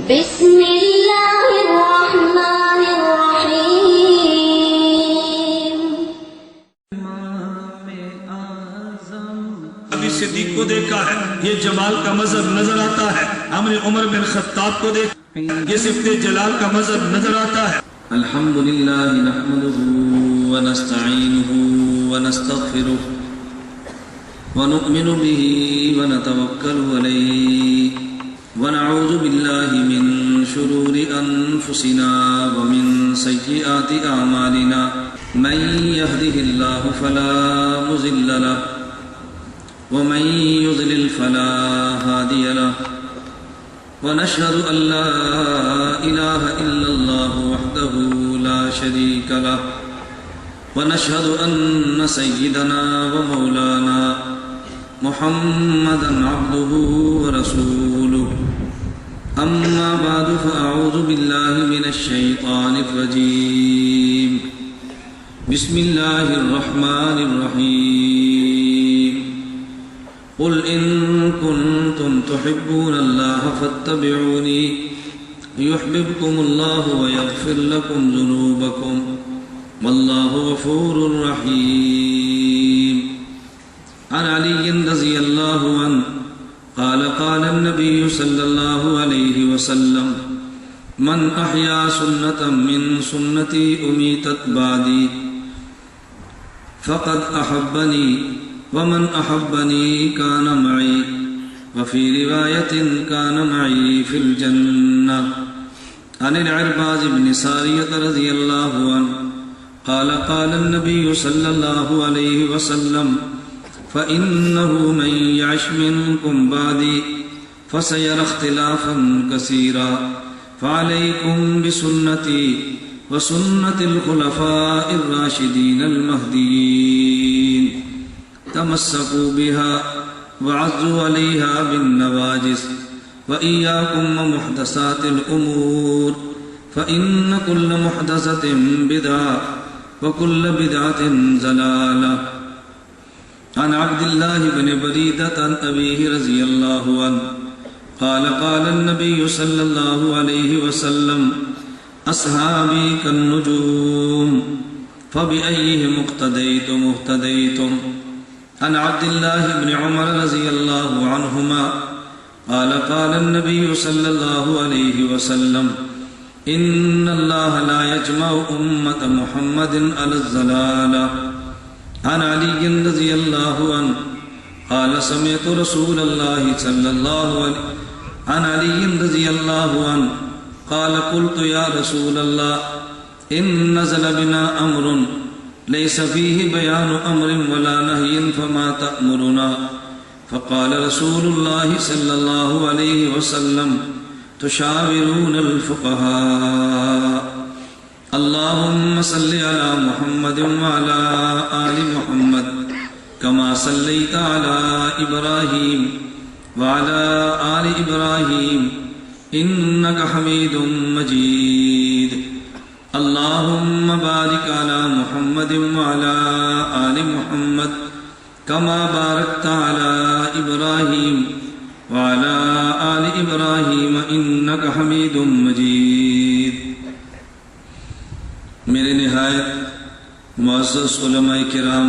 بسم اللہ الرحمن الرحیم۔ ابھی صدیق کو دیکھا ہے، یہ جمال کا مظہر نظر آتا ہے۔ ہم نے عمر بن خطاب کو دیکھا، یہ صفت جلال کا مظہر نظر آتا ہے۔ الحمدللہ نحمده ونستعینه ونستغفره ونؤمن به ونتوکل علیہ ونعوذ باللہ من شرور انفسنا ومن سیئات اعمالنا من يهده الله فلا مضل له ومن يضلل فلا هادي له ونشهد أن لا إله إلا الله وحده لا شريك له ونشهد أن سيدنا ومولانا محمدا عبده ورسوله أما بعد فأعوذ بالله من الشيطان الرجيم بسم الله الرحمن الرحيم قل إن كنتم تحبون الله فاتبعوني يحببكم الله ويغفر لكم ذنوبكم والله غفور رحيم عن علي رضي الله عنه قال قال النبي صلى الله عليه وسلم من أحيا سنة من سنتي أميتت بعدي فقد أحبني ومن أحبني كان معي وفي رواية كان معي في الجنة عن العرباض بن سارية رضي الله عنه قال قال النبي صلى الله عليه وسلم فإنه من يعش منكم بعدي فسيرى اختلافا كثيرا فعليكم بسنتي وسنة الخلفاء الراشدين المهديين تمسكوا بها وعضوا عليها بالنواجذ وإياكم ومحدثات الأمور فإن كل محدثة بدعة وكل بدعة ضلالة عن عبد الله بن بريدة عن أبيه رضي الله عنه قال قال النبي صلى الله عليه وسلم أصحابي كالنجوم فبأيهم اقتديتم اهتديتم عن عبد الله بن عمر رضي الله عنهما قال قال النبي صلى الله عليه وسلم إن الله لا يجمع أمة محمد على الضلالة عن علي رضي الله عنه قال سمعت رسول الله صلى الله عليه عن علي رضي الله عنه قال قلت يا رسول الله إن نزل بنا أمر ليس فيه بيان أمر ولا نهي فما تأمرنا فقال رسول الله صلى الله عليه وسلم تشاورون الفقهاء اللهم صل على محمد وعلى آل محمد كما صليت على إبراهيم وعلى آل إبراهيم إنك حميد مجيد اللهم بارك على محمد وعلى آل محمد كما باركت على إبراهيم وعلى آل إبراهيم إنك حميد مجيد میرے نہایت معزز علماء کرام،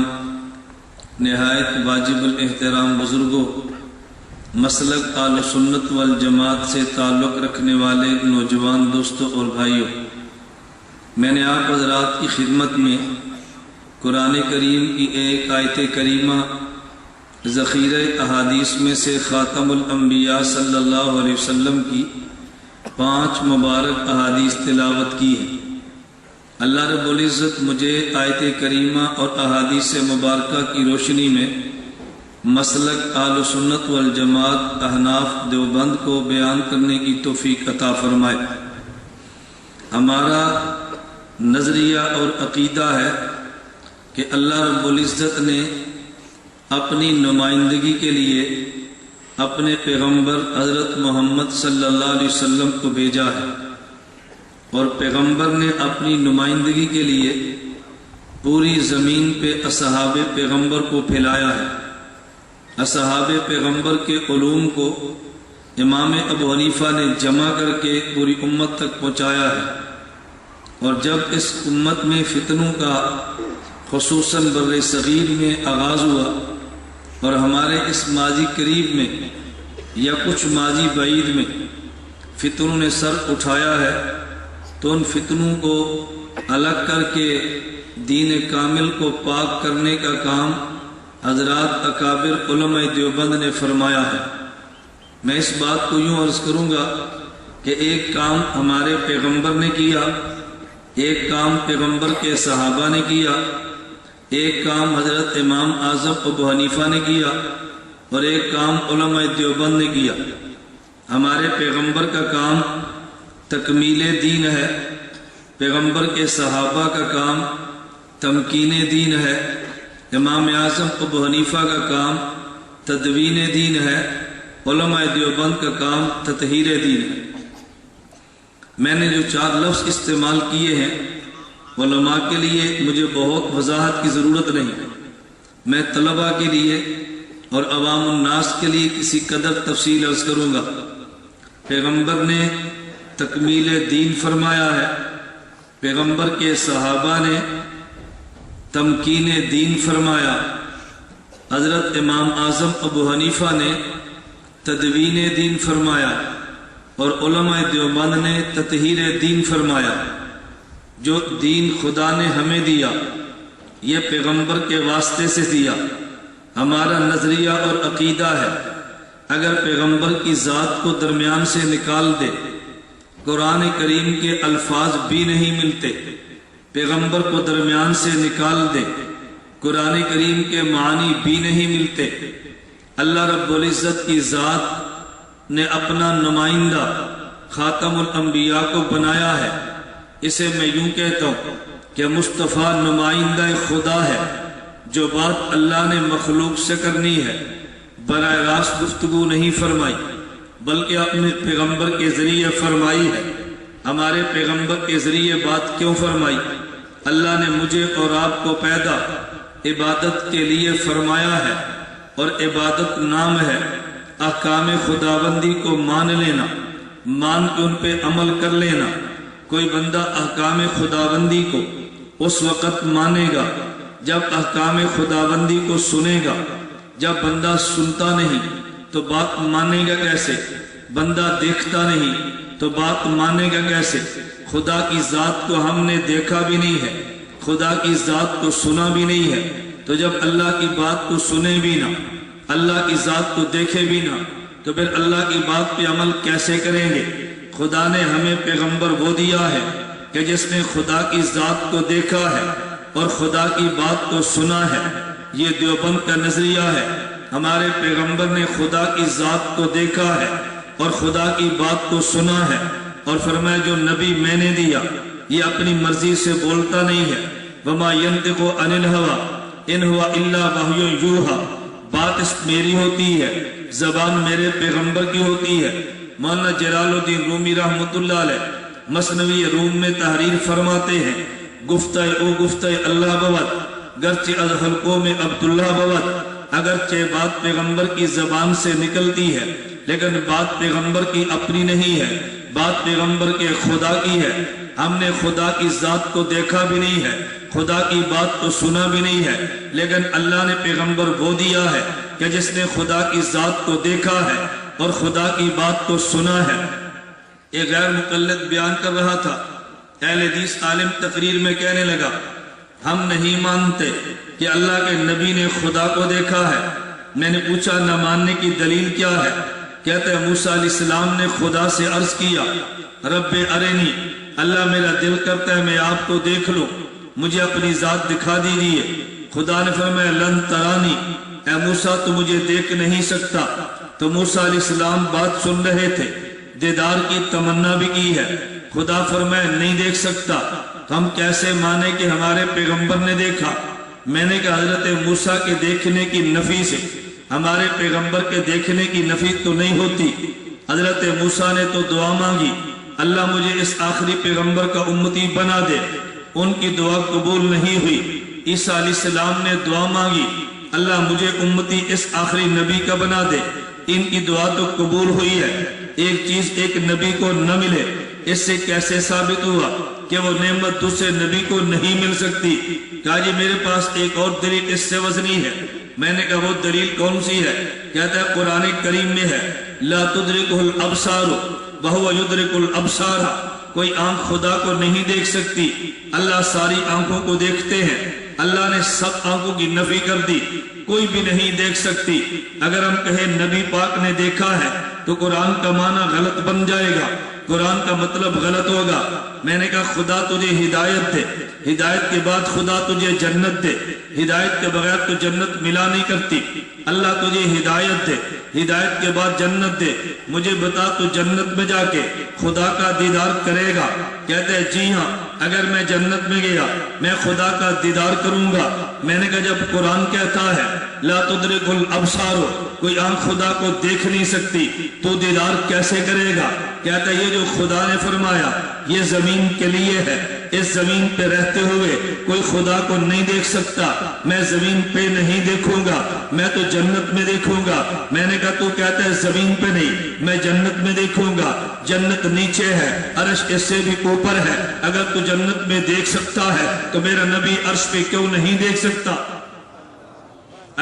نہایت واجب الاحترام بزرگوں، مسلک اہل سنت والجماعت سے تعلق رکھنے والے نوجوان دوستوں اور بھائیوں، میں نے آپ حضرات کی خدمت میں قرآن کریم کی ایک آیت کریمہ ذخیرہ احادیث میں سے خاتم الانبیاء صلی اللہ علیہ وسلم کی 5 مبارک احادیث تلاوت کی ہے۔ اللہ رب العزت مجھے آیت کریمہ اور احادیث مبارکہ کی روشنی میں مسلک اہل سنت والجماعت احناف دیوبند کو بیان کرنے کی توفیق عطا فرمائے۔ ہمارا نظریہ اور عقیدہ ہے کہ اللہ رب العزت نے اپنی نمائندگی کے لیے اپنے پیغمبر حضرت محمد صلی اللہ علیہ وسلم کو بھیجا ہے، اور پیغمبر نے اپنی نمائندگی کے لیے پوری زمین پہ اصحاب پیغمبر کو پھیلایا ہے۔ اصحاب پیغمبر کے علوم کو امام ابو حنیفہ نے جمع کر کے پوری امت تک پہنچایا ہے، اور جب اس امت میں فتنوں کا خصوصاً بر صغیر میں آغاز ہوا اور ہمارے اس ماضی قریب میں یا کچھ ماضی بعید میں فتنوں نے سر اٹھایا ہے، تو ان فتنوں کو الگ کر کے دین کامل کو پاک کرنے کا کام حضرات اکابر علماء دیوبند نے فرمایا ہے۔ میں اس بات کو یوں عرض کروں گا کہ ایک کام ہمارے پیغمبر نے کیا، ایک کام پیغمبر کے صحابہ نے کیا، ایک کام حضرت امام اعظم ابو حنیفہ نے کیا، اور ایک کام علماء دیوبند نے کیا۔ ہمارے پیغمبر کا کام تکمیل دین ہے، پیغمبر کے صحابہ کا کام تمکین دین ہے، امام اعظم ابو حنیفہ کا کام تدوین دین ہے، علماء دیوبند کا کام تطہیر دین ہے۔ میں نے جو 4 لفظ استعمال کیے ہیں، علماء کے لیے مجھے بہت وضاحت کی ضرورت نہیں، میں طلباء کے لیے اور عوام الناس کے لیے کسی قدر تفصیل عرض کروں گا۔ پیغمبر نے تکمیل دین فرمایا ہے، پیغمبر کے صحابہ نے تمکین دین فرمایا، حضرت امام اعظم ابو حنیفہ نے تدوین دین فرمایا، اور علماء دیوبند نے تطہیر دین فرمایا۔ جو دین خدا نے ہمیں دیا یہ پیغمبر کے واسطے سے دیا۔ ہمارا نظریہ اور عقیدہ ہے اگر پیغمبر کی ذات کو درمیان سے نکال دے، قرآن کریم کے الفاظ بھی نہیں ملتے، پیغمبر کو درمیان سے نکال دے، قرآن کریم کے معنی بھی نہیں ملتے، اللہ رب العزت کی ذات نے اپنا نمائندہ خاتم الانبیاء کو بنایا ہے، اسے میں یوں کہتا ہوں کہ مصطفیٰ نمائندہ خدا ہے۔ جو بات اللہ نے مخلوق سے کرنی ہے براہ راست گفتگو نہیں فرمائی، بلکہ اپنے پیغمبر کے ذریعے فرمائی ہے۔ ہمارے پیغمبر کے ذریعے بات کیوں فرمائی؟ اللہ نے مجھے اور آپ کو پیدا عبادت کے لیے فرمایا ہے، اور عبادت نام ہے احکام خداوندی کو مان لینا، مان کے ان پہ عمل کر لینا۔ کوئی بندہ احکام خداوندی کو اس وقت مانے گا جب احکام خداوندی کو سنے گا۔ جب بندہ سنتا نہیں تو بات مانے گا کیسے؟ بندہ دیکھتا نہیں تو بات مانے گا کیسے؟ خدا کی ذات کو ہم نے دیکھا بھی نہیں ہے، خدا کی ذات کو سنا بھی نہیں ہے، تو جب اللہ کی بات کو سنے بھی نہ، اللہ کی ذات کو دیکھے بھی نہ، تو پھر اللہ کی بات پہ عمل کیسے کریں گے؟ خدا نے ہمیں پیغمبر وہ دیا ہے کہ جس نے خدا کی ذات کو دیکھا ہے اور خدا کی بات کو سنا ہے۔ یہ دیوبند کا نظریہ ہے، ہمارے پیغمبر نے خدا کی ذات کو دیکھا ہے اور خدا کی بات کو سنا ہے، اور فرمایا جو نبی میں نے دیا یہ اپنی مرضی سے بولتا نہیں ہے، وما ينطق عن الهوى ان هو الا وحی یوحی، بات اس میری ہوتی ہے، زبان میرے پیغمبر کی ہوتی ہے۔ مولانا جلال الدین رومی رحمۃ اللہ علیہ مثنوی روم میں تحریر فرماتے ہیں، گفتہ او گفتہ اللہ بود گرچہ از حلقوں میں عبداللہ بود، اگرچہ بات پیغمبر کی زبان سے نکلتی ہے لیکن بات پیغمبر کی اپنی نہیں ہے، بات پیغمبر کے خدا کی ہے۔ ہم نے خدا کی ذات کو دیکھا بھی نہیں ہے، خدا کی بات کو سنا بھی نہیں ہے، لیکن اللہ نے پیغمبر وہ دیا ہے کہ جس نے خدا کی ذات کو دیکھا ہے اور خدا کی بات کو سنا ہے۔ ایک غیر مقلد بیان کر رہا تھا، اہل حدیث عالم تقریر میں کہنے لگا ہم نہیں مانتے کہ اللہ کے نبی نے خدا کو دیکھا ہے۔ میں نے پوچھا نہ ماننے کی دلیل کیا ہے؟ کہتے ہیں موسیٰ علیہ السلام نے خدا سے عرض کیا رب ارنی، اللہ میرا دل کرتا ہے میں آپ کو دیکھ لوں، مجھے اپنی ذات دکھا دیجیے۔ خدا نے فرمایا لن ترانی، اے موسیٰ تو مجھے دیکھ نہیں سکتا۔ تو موسیٰ علیہ السلام بات سن رہے تھے، دیدار کی تمنا بھی کی ہے، خدا فرمایا نہیں دیکھ سکتا، تو ہم کیسے مانے کہ ہمارے پیغمبر نے دیکھا؟ میں نے کہا حضرت موسیٰ کے دیکھنے کی نفی سے ہمارے پیغمبر کے دیکھنے کی نفی تو نہیں ہوتی۔ حضرت موسیٰ نے تو دعا مانگی اللہ مجھے اس آخری پیغمبر کا امتی بنا دے، ان کی دعا قبول نہیں ہوئی۔ عیسیٰ علیہ السلام نے دعا مانگی اللہ مجھے امتی اس آخری نبی کا بنا دے، ان کی دعا تو قبول ہوئی ہے، ایک چیز ایک نبی کو نہ ملے، اس سے کیسے ثابت ہوا کہ وہ نعمت دوسرے نبی کو نہیں مل سکتی؟ کہا جی میرے پاس ایک اور دلیل اس سے وزنی ہے۔ میں نے کہا وہ دلیل کون سی ہے؟ کہتا ہے قرآن کریم میں ہے لا تدرکہ الابصار وہو یدرک الابصار، کوئی آنکھ خدا کو نہیں دیکھ سکتی، اللہ ساری آنکھوں کو دیکھتے ہیں۔ اللہ نے سب آنکھوں کی نفی کر دی، کوئی بھی نہیں دیکھ سکتی۔ اگر ہم کہیں نبی پاک نے دیکھا ہے تو قرآن کا معنی غلط بن جائے گا، قرآن کا مطلب غلط ہوگا۔ میں نے کہا خدا تجھے ہدایت دے، ہدایت کے بعد خدا تجھے جنت دے، ہدایت کے بغیر تو جنت ملا نہیں کرتی۔ اللہ تجھے ہدایت دے، ہدایت کے بعد جنت دے، مجھے بتا تو جنت میں جا کے خدا کا دیدار کرے گا؟ کہتے ہیں جی ہاں، اگر میں جنت میں گیا میں خدا کا دیدار کروں گا۔ میں نے کہا جب قرآن کہتا ہے لا تدرک الابصار، کوئی آنکھ خدا کو دیکھ نہیں سکتی، تو دیدار کیسے کرے گا؟ کہتا ہے یہ جو خدا نے فرمایا یہ زمین کے لیے ہے، اس زمین پہ رہتے ہوئے کوئی خدا کو نہیں دیکھ سکتا، میں زمین پہ نہیں دیکھوں گا، میں تو جنت میں دیکھوں گا۔ میں نے کہا تو کہتا ہے زمین پہ نہیں، میں جنت میں دیکھوں گا، جنت نیچے ہے، عرش اس سے بھی اوپر ہے۔ اگر تو جنت میں دیکھ سکتا ہے تو میرا نبی عرش پہ کیوں نہیں دیکھ سکتا؟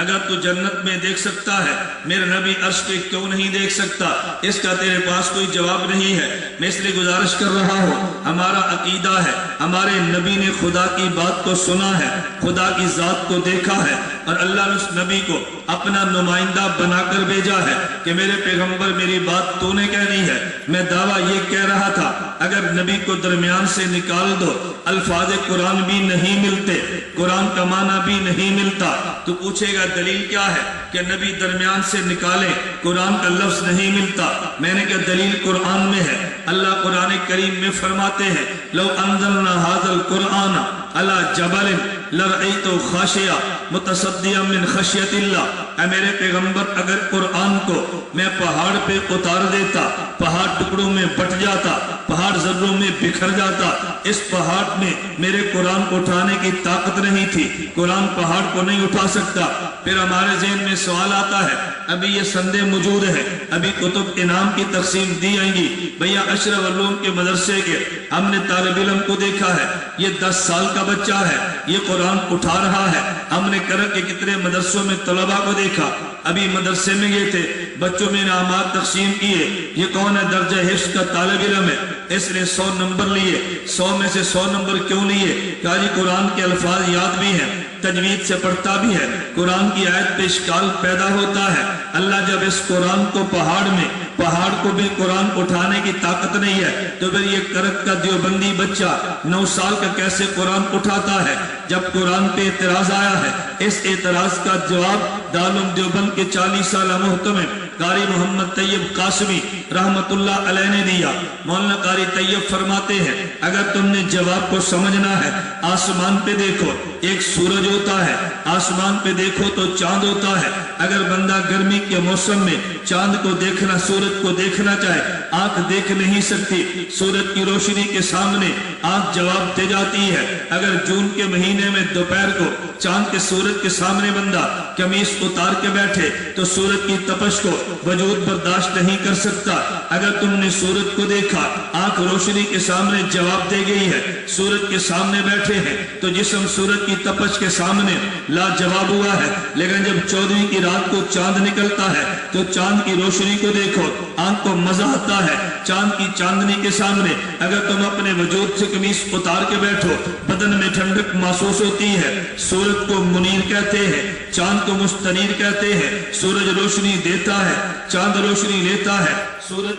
اگر تو جنت میں دیکھ سکتا ہے میرا نبی عرش پہ کیوں نہیں دیکھ سکتا؟ اس کا تیرے پاس کوئی جواب نہیں ہے۔ میں اس لیے گزارش کر رہا ہوں، ہمارا عقیدہ ہے ہمارے نبی نے خدا کی بات کو سنا ہے، خدا کی ذات کو دیکھا ہے، اور اللہ نے اس نبی کو اپنا نمائندہ بنا کر بھیجا ہے کہ میرے پیغمبر میری بات تو نے کہنی ہے۔ میں دعویٰ یہ کہہ رہا تھا اگر نبی کو درمیان سے نکال دو، الفاظ قرآن بھی نہیں ملتے، قرآن کا معنی بھی نہیں ملتا، تو پوچھے گا دلیل کیا ہے کہ نبی درمیان سے نکالے، قرآن کا لفظ نہیں ملتا؟ میں نے کہا دلیل قرآن میں ہے، اللہ قرآن کریم میں فرماتے ہیں لو انزلنا هذا القرآن على جبل لرأيته خاشعا متصدعا من خشیت اللہ۔ اے میرے پیغمبر اگر قرآن کو میں پہاڑ پہ اتار دیتا، پہاڑ ٹکڑوں میں بٹ جاتا، پہاڑ ذروں میں بکھر جاتا، اس پہاڑ میں میرے قرآن کو اٹھانے کی طاقت نہیں تھی، قرآن پہاڑ کو نہیں اٹھا سکتا۔ پھر ہمارے ذہن میں سوال آتا ہے، ابھی یہ سندے موجود ہے، ابھی کتب انعام کی تقسیم دی جائیں گی، بھیا اشرف علوم کے مدرسے کے ہم نے طالب علم کو دیکھا ہے، یہ 10 سال کا بچہ ہے، یہ قرآن اٹھا رہا ہے۔ ہم نے کرک کے کتنے مدرسوں میں طلباء کو دیکھا، ابھی مدرسے میں گئے تھے، بچوں میں انعامات تقسیم کیے، یہ کون ہے درجہ حفظ کا طالب علم ہے، اس نے 100 نمبر لیے، 100 میں سے 100 نمبر کیوں لیے؟ کہا جی قرآن کے الفاظ یاد بھی ہیں، تجوید سے پڑھتا بھی ہے، قرآن کی آیت پہ اشکال پیدا ہوتا ہے۔ اللہ جب اس قرآن کو پہاڑ کو بھی قرآن اٹھانے کی طاقت نہیں ہے، تو پھر یہ کرک کا دیوبندی بچہ 9 سال کا کیسے قرآن اٹھاتا ہے؟ جب قرآن پہ اعتراض آیا ہے، اس اعتراض کا جواب دارالعلوم دیوبند کے 40 سالہ محتمم قاری محمد طیب قاسمی رحمت اللہ علیہ نے دیا۔ مولانا قاری طیب فرماتے ہیں اگر تم نے جواب کو سمجھنا ہے، آسمان پہ دیکھو، ایک سورج ہوتا ہے، آسمان پہ دیکھو تو چاند ہوتا ہے۔ اگر بندہ گرمی کے موسم میں چاند کو دیکھنا، سورج کو دیکھنا چاہے، آنکھ دیکھ نہیں سکتی، سورج کی روشنی کے سامنے آنکھ جواب دے جاتی ہے۔ اگر جون کے مہینے میں دوپہر کو چاند کے سورج کے سامنے بندہ قمیص اتار کے بیٹھے تو سورج کی تپش کو وجود برداشت نہیں کر سکتا۔ اگر تم نے سورج کو دیکھا، آنکھ روشنی کے سامنے جواب دے گئی ہے، سورج کے سامنے بیٹھے ہیں تو جسم سورج کی تپش کے سامنے لا جواب ہوا ہے۔ لیکن جب 14ویں کی رات کو چاند نکلتا ہے تو چاند کی روشنی کو دیکھو، آنکھ کو مزہ آتا ہے چاند کی چاندنی کے سامنے۔ اگر تم اپنے وجود سے قمیص اتار کے بیٹھو، بدن میں ٹھنڈک محسوس ہوتی ہے۔ سورج کو منیر کہتے ہیں، چاند کو مستنیر کہتے ہیں۔ سورج روشنی دیتا ہے، چاند روشنی لیتا ہے۔ سورج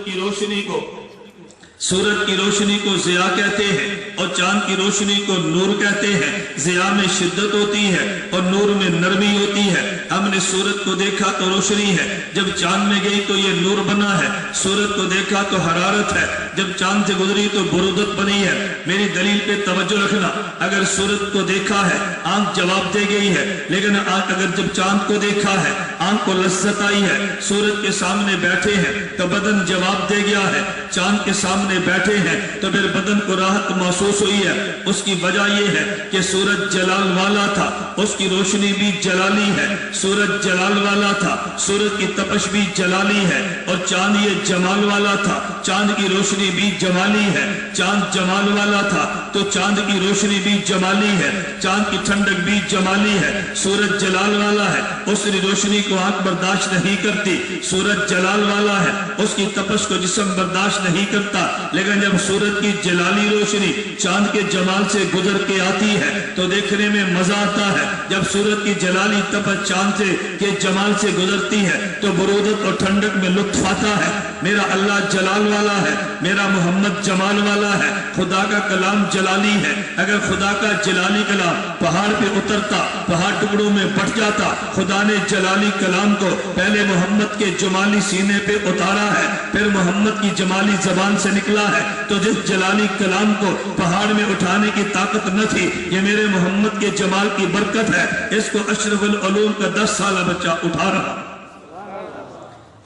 کی روشنی کو ضیاء کہتے ہیں اور چاند کی روشنی کو نور کہتے ہیں۔ ضیاء میں شدت ہوتی ہے اور نور میں نرمی ہوتی ہے۔ ہم نے سورج کو دیکھا تو روشنی ہے، جب چاند میں گئی تو یہ نور بنا ہے۔ سورج کو دیکھا تو حرارت ہے، جب چاند سے گزری تو برودت بنی ہے۔ میری دلیل پہ توجہ رکھنا، اگر سورج کو دیکھا ہے آنکھ جواب دے گئی ہے، لیکن اگر جب چاند کو دیکھا ہے آنکھ کو لذت آئی ہے، سورج کے سامنے بیٹھے ہیں تو بدن جواب دے گیا ہے، چاند کے سامنے بیٹھے ہیں تو پھر بدن کو راحت محسوس ہوئی ہے۔ اس کی وجہ یہ ہے کہ سورج جلال والا تھا، اس کی روشنی بھی جلالی ہے، سورج جلال والا تھا، سورج کی تپش بھی جلالی ہے، اور چاند یہ جمال والا تھا، چاند کی روشنی بھی جمالی ہے۔ چاند جمال والا تھا تو چاند کی روشنی بھی جمالی ہے، چاند کی ٹھنڈک بھی جمالی ہے۔ سورج جلال والا ہے، اس کی روشنی کو آنکھ برداشت نہیں کرتی، سورج جلال والا ہے، اس کی تپش کو جسم برداشت نہیں کرتا، لیکن جب سورج کی جلالی روشنی چاند کے جمال سے گزر کے آتی ہے تو دیکھنے میں مزہ آتا ہے۔ جب سورج کی جلالی تپش چاند کے جمال سے گزرتی ہے تو برودت اور ٹھنڈک میں لطف آتا ہے۔ میرا اللہ جلال والا ہے، میرا محمد جمال والا ہے، خدا کا کلام جلالی ہے۔ اگر خدا کا جلالی کلام پہاڑ پہ اترتا، پہاڑ ٹکڑوں میں بٹ جاتا، خدا نے جلالی کلام کو پہلے محمد کے جمالی سینے پہ اتارا ہے، پھر محمد کی جمالی زبان سے نکلا ہے، تو جس جلالی کلام کو پہاڑ میں اٹھانے کی طاقت نہ تھی، یہ میرے محمد کے جمال کی برکت ہے، اس کو اشرف العلوم کا 10 سالہ بچہ اٹھا رہا۔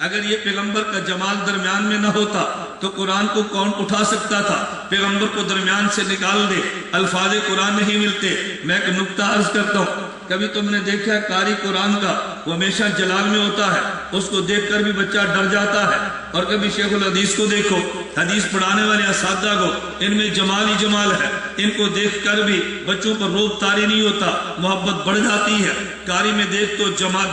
اگر یہ پیغمبر کا جمال درمیان میں نہ ہوتا تو قرآن کو کون اٹھا سکتا تھا؟ پیغمبر کو درمیان سے نکال دے، الفاظ قرآن نہیں ملتے۔ میں ایک نکتہ عرض کرتا ہوں، کبھی تم نے دیکھا ہے قاری قرآن کا وہ ہمیشہ جلال میں ہوتا ہے، اس کو دیکھ کر بھی بچہ ڈر جاتا ہے، اور کبھی شیخ الحدیث کو دیکھو، حدیث پڑھانے والے اساتذہ کو، ان میں جمال ہی جمال ہے، ان کو دیکھ کر بھی بچوں پر روب طاری نہیں ہوتا، محبت بڑھ جاتی ہے۔ قاری میں دیکھ تو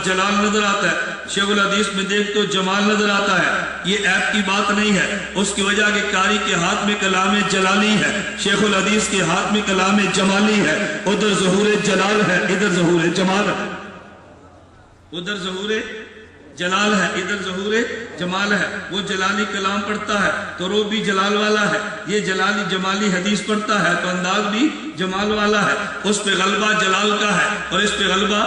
جلال نظر آتا ہے، شیخ الحدیث میں دیکھ تو جمال نظر آتا ہے۔ یہ عیب کی بات نہیں ہے، اس کی وجہ کہ قاری کے ہاتھ میں کلام جلالی ہے، شیخ الحدیث کے ہاتھ میں کلام جمالی ہے۔ ادھر ظہور جلال ہے، ادھر ظہور جمال ہے، ادھر ظہور جلال ہے، ادھر ظہور جمال ہے۔ وہ جلالی کلام پڑھتا ہے تو روح بھی جلال والا ہے، یہ جلالی جمالی حدیث پڑھتا ہے تو انداز بھی جمال والا ہے۔ اس پہ غلبہ جلال کا ہے اور اس پہ غلبہ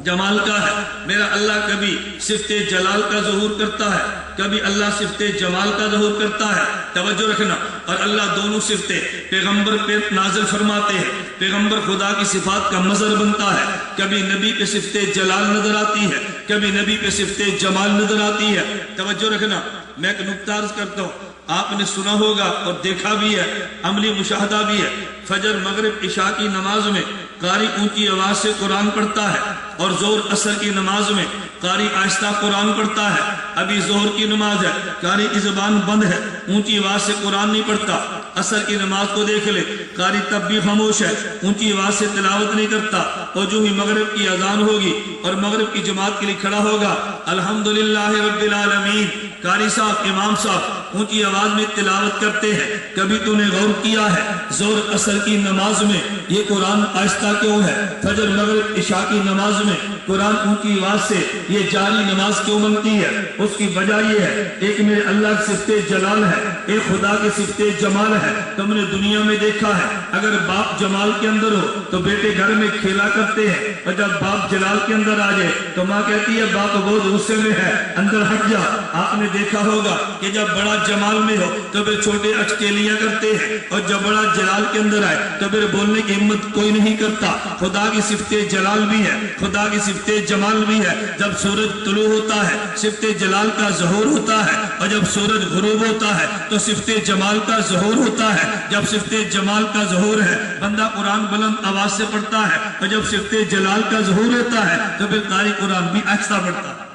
جمال کا ہے۔ میرا اللہ کبھی صفت جلال کا ظہور کرتا ہے، کبھی اللہ صفت جمال کا ظہور کرتا ہے، توجہ رکھنا۔ اور اللہ دونوں صفتیں پیغمبر پہ نازل فرماتے ہیں، پیغمبر خدا کی صفات کا مظہر بنتا ہے، کبھی نبی پہ صفت جلال نظر آتی ہے، کبھی نبی پہ صفت جمال نظر آتی ہے، توجہ رکھنا۔ میں ایک نکتہ عرض کرتا ہوں، آپ نے سنا ہوگا اور دیکھا بھی ہے، عملی مشاہدہ بھی ہے۔ فجر مغرب عشاء کی نماز میں قاری اونچی آواز سے قرآن پڑھتا ہے، اور ظہر عصر کی نماز میں قاری آہستہ قرآن پڑھتا ہے۔ ابھی ظہر کی نماز ہے، قاری کی زبان بند ہے، اونچی آواز سے قرآن نہیں پڑھتا۔ عصر کی نماز کو دیکھ لے، قاری تب بھی خاموش ہے، اونچی آواز سے تلاوت نہیں کرتا، اور جو ہی مغرب کی اذان ہوگی اور مغرب کی جماعت کے لیے کھڑا ہوگا، الحمدللہ رب العالمین، قاری صاحب امام صاحب اونچی آواز میں تلاوت کرتے ہیں۔ کبھی تو نے غور کیا ہے ظہر عصر کی نماز میں یہ قرآن آہستہ کیوں ہے؟ فجر مغرب عشاء کی نماز میں قرآن اونچی آواز سے یہ جاری نماز کیوں بنتی ہے؟ اس کی وجہ یہ ہے، ایک میرے اللہ کی صفت جلال ہے، ایک خدا کی صفت جمال ہے۔ تم نے دنیا میں دیکھا ہے، اگر باپ جمال کے اندر ہو تو بیٹے گھر میں کھیلا کرتے ہیں، اور جب باپ جلال کے اندر آ جائے تو ماں کہتی ہے باپ بہت غصے میں ہے، اندر ہٹ جا۔ آپ نے دیکھا ہوگا کہ جب بڑا جمال میں ہو تو پھر چھوٹے اچکیلیاں کرتے ہیں، اور جب بڑا جلال کے اندر آئے تو پھر بولنے کی ہمت کوئی نہیں کرتا۔ خدا کی صفت جلال بھی ہے، خدا کی صفت جمال بھی ہے۔ جب سورج طلوع ہوتا ہے صفت جلال کا ظہور ہوتا ہے، اور جب سورج غروب ہوتا ہے تو صفت جمال کا ظہور ہوتا ہے۔ جب صفت جمال کا ظہور ہے بندہ قرآن بلند آواز سے پڑھتا ہے، اور جب صفت جلال کا ظہور ہوتا ہے تو پھر قاری قرآن بھی آہستہ پڑھتا ہے۔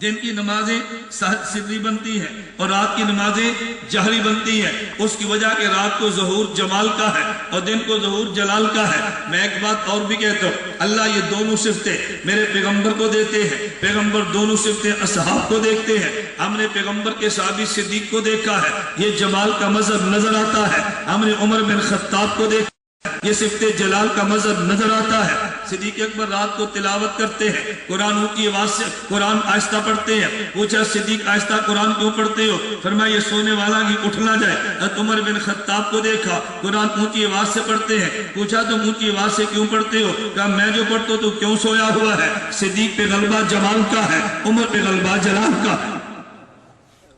دن کی نمازیں سری بنتی ہیں اور رات کی نمازیں جہری بنتی ہیں، اس کی وجہ کہ رات کو ظہور جمال کا ہے اور دن کو ظہور جلال کا ہے۔ میں ایک بات اور بھی کہتا ہوں، اللہ یہ دونوں صفتیں میرے پیغمبر کو دیتے ہیں، پیغمبر دونوں صفتیں اصحاب کو دیکھتے ہیں۔ ہم نے پیغمبر کے صحابی صدیق کو دیکھا ہے، یہ جمال کا مظہر نظر آتا ہے۔ ہم نے عمر بن خطاب کو دیکھا، یہ صفت جلال کا مظہر نظر آتا ہے۔ صدیق اکبر رات کو تلاوت کرتے ہیں، قرآن اونچی آواز سے قرآن آہستہ پڑھتے ہیں۔ پوچھا صدیق آہستہ قرآن کیوں پڑھتے ہو؟ فرمایا یہ سونے والا کی اٹھ نہ جائے۔ عمر بن خطاب کو دیکھا قرآن اونچی آواز سے پڑھتے ہیں، پوچھا تم اونچی آواز سے کیوں پڑھتے ہو؟ کہا میں جو پڑھتا ہوں تو کیوں سویا ہوا ہے؟ صدیق پہ غلبہ جمال کا ہے، عمر پہ غلبہ جلال کا۔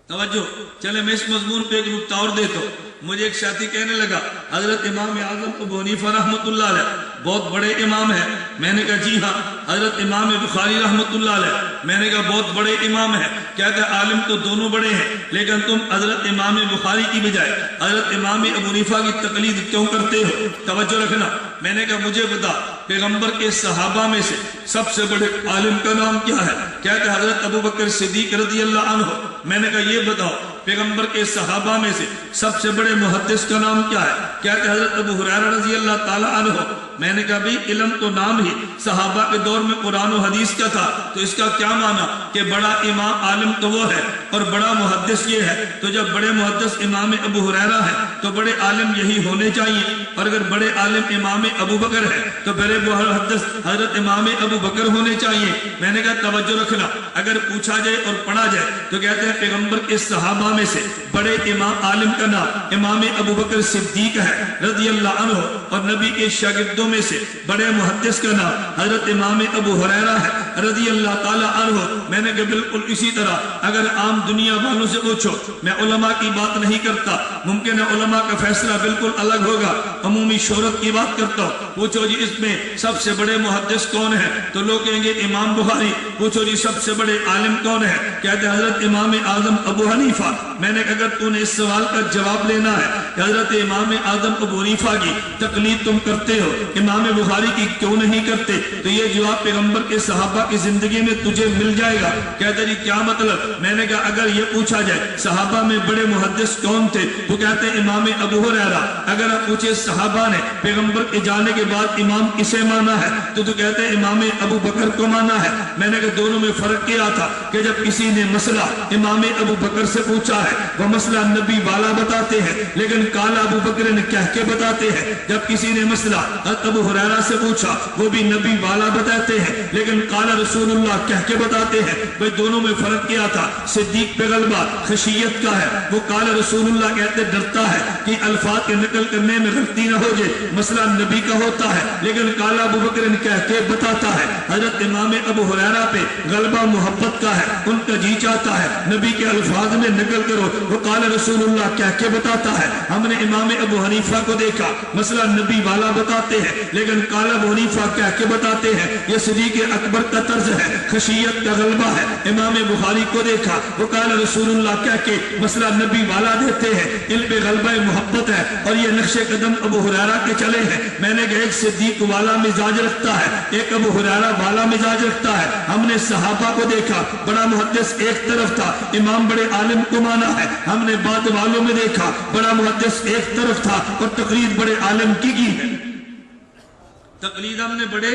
توجہ، چلے میں اس مضمون پہ ایک نکتہ اور دیتا ہوں۔ مجھے ایک ساتھی کہنے لگا حضرت امام اعظم ابو حنیفہ رحمۃ اللہ علیہ بہت بڑے امام ہیں۔ میں نے کہا جی ہاں، حضرت امام بخاری رحمۃ اللہ علیہ، میں نے کہا بہت بڑے امام ہیں، کہتے ہیں عالم تو دونوں بڑے ہیں، لیکن تم حضرت امام بخاری کی بجائے حضرت امام ابو حنیفہ کی تقلید کیوں کرتے ہو؟ توجہ رکھنا۔ میں نے کہا مجھے بتا پیغمبر کے صحابہ میں سے سب سے بڑے عالم کا نام کیا ہے؟ کہتے ہیں حضرت ابو بکر صدیق رضی اللہ عنہ۔ میں نے کہا یہ بتاؤ پیغمبر کے صحابہ میں سے سب سے بڑے محدث کا نام کیا ہے؟ کہتے ہیں حضرت ابو ہریرہ رضی اللہ تعالی عنہ۔ میں نے کہا بھئی علم تو نام ہی صحابہ کے دور میں قرآن و حدیث کا تھا، تو اس کا کیا معنی کہ بڑا امام عالم تو وہ ہے اور بڑا محدث یہ ہے؟ تو جب بڑے محدث امام ابو ہریرہ ہے تو بڑے عالم یہی ہونے چاہیے، اور اگر بڑے عالم امام ابو بکر ہے تو بڑے محدث حضرت امام ابو بکر ہونے چاہیے۔ میں نے کہا توجہ رکھنا، اگر پوچھا جائے اور پڑھا جائے تو کہتے ہیں پیغمبر کے صحابہ میں سے بڑے امام عالم کا نام امام ابو بکر صدیق ہے رضی اللہ عنہ، اور نبی کے شاگردوں میں سے بڑے محدث کا نام حضرت امام ابو ہریرہ ہے رضی اللہ تعالی عنہ۔ میں نے کہا بالکل اسی طرح اگر عام دنیا والوں سے پوچھو، میں علماء کی بات نہیں کرتا، ممکن ہے علماء کا فیصلہ بالکل الگ ہوگا، عمومی شہرت کی بات کرتا ہوں، پوچھو جی اس میں سب سے بڑے محدث کون ہیں تو لوگ کہیں گے امام بخاری۔ پوچھو جی سب سے بڑے عالم کون ہے؟ کہتے ہیں حضرت امام اعظم ابو حنیفہ۔ میں نے کہا اگر تو نے اس سوال کا جواب لینا ہے کہ حضرت امام اعظم ابو حنیفہ کی تقلید تم کرتے ہو، امام بخاری کی کیوں نہیں کرتے، تو یہ جواب پیغمبر کے صحابہ کی زندگی میں تجھے مل جائے گا۔ کہتے جی کیا مطلب؟ میں نے کہا اگر یہ پوچھا جائے صحابہ میں بڑے محدث کون تھے تو کہتے ہیں امام ابو ہریرہ۔ اگر آپ پوچھے صحابہ نے پیغمبر کے جانے کے بعد امام کسے مانا ہے تو کہتے ہیں امام ابو بکر کو مانا ہے۔ میں نے کہا دونوں میں فرق کیا تھا کہ جب کسی نے مسئلہ امام ابو بکر سے پوچھا ہے وہ مسئلہ نبی والا بتاتے ہیں لیکن قال ابو بکر نے کہہ کے بتاتے ہیں، جب کسی نے مسئلہ ابو ہریرہ سے پوچھا وہ بھی نبی والا بتاتے ہیں لیکن قال رسول اللہ کہہ کے بتاتے ہیں۔ بھئی دونوں میں فرق کیا تھا؟ صدیق پہ غلبہ خشیت کا ہے، وہ قال رسول اللہ کہتے ڈرتا ہے کہ الفاظ کے نقل کرنے میں غلطی نہ ہو جائے، مسئلہ نبی کا ہوتا ہے لیکن قال ابو بکر نے کہہ کے بتاتا ہے۔ حضرت امام ابو ہریرہ پہ غلبہ محبت کا ہے، ان کا جی چاہتا ہے نبی کے الفاظ میں نقل کرو، وہ قال رسول اللہ کہہ کے بتاتا ہے۔ ہم نے امام ابو حنیفہ کو دیکھا مسئلہ نبی والا بتاتے ہیں لیکن قال ابو حنیفہ کہہ کے بتاتے ہیں، یہ صدیق اکبر کا طرز ہے، خشیت کا غلبہ ہے۔ امام بخاری کو دیکھا وہ قال رسول اللہ کہہ کے مسئلہ نبی والا دیتے ہیں، ان پہ غلبہ محبت ہے، اور یہ نقش قدم ابو ہریرہ کے چلے ہیں۔ میں نے کہا ایک صدیق والا مزاج رکھتا ہے، ایک ابو ہریرہ والا مزاج رکھتا ہے۔ ہم نے صحابہ کو دیکھا بڑا محدث ایک طرف تھا، امام بڑے عالم کو مانا ہے۔ ہم نے بعد والوں میں دیکھا بڑا محدث ایک طرف تھا اور تقلید بڑے عالم کی ہے، تقلید ہم نے بڑے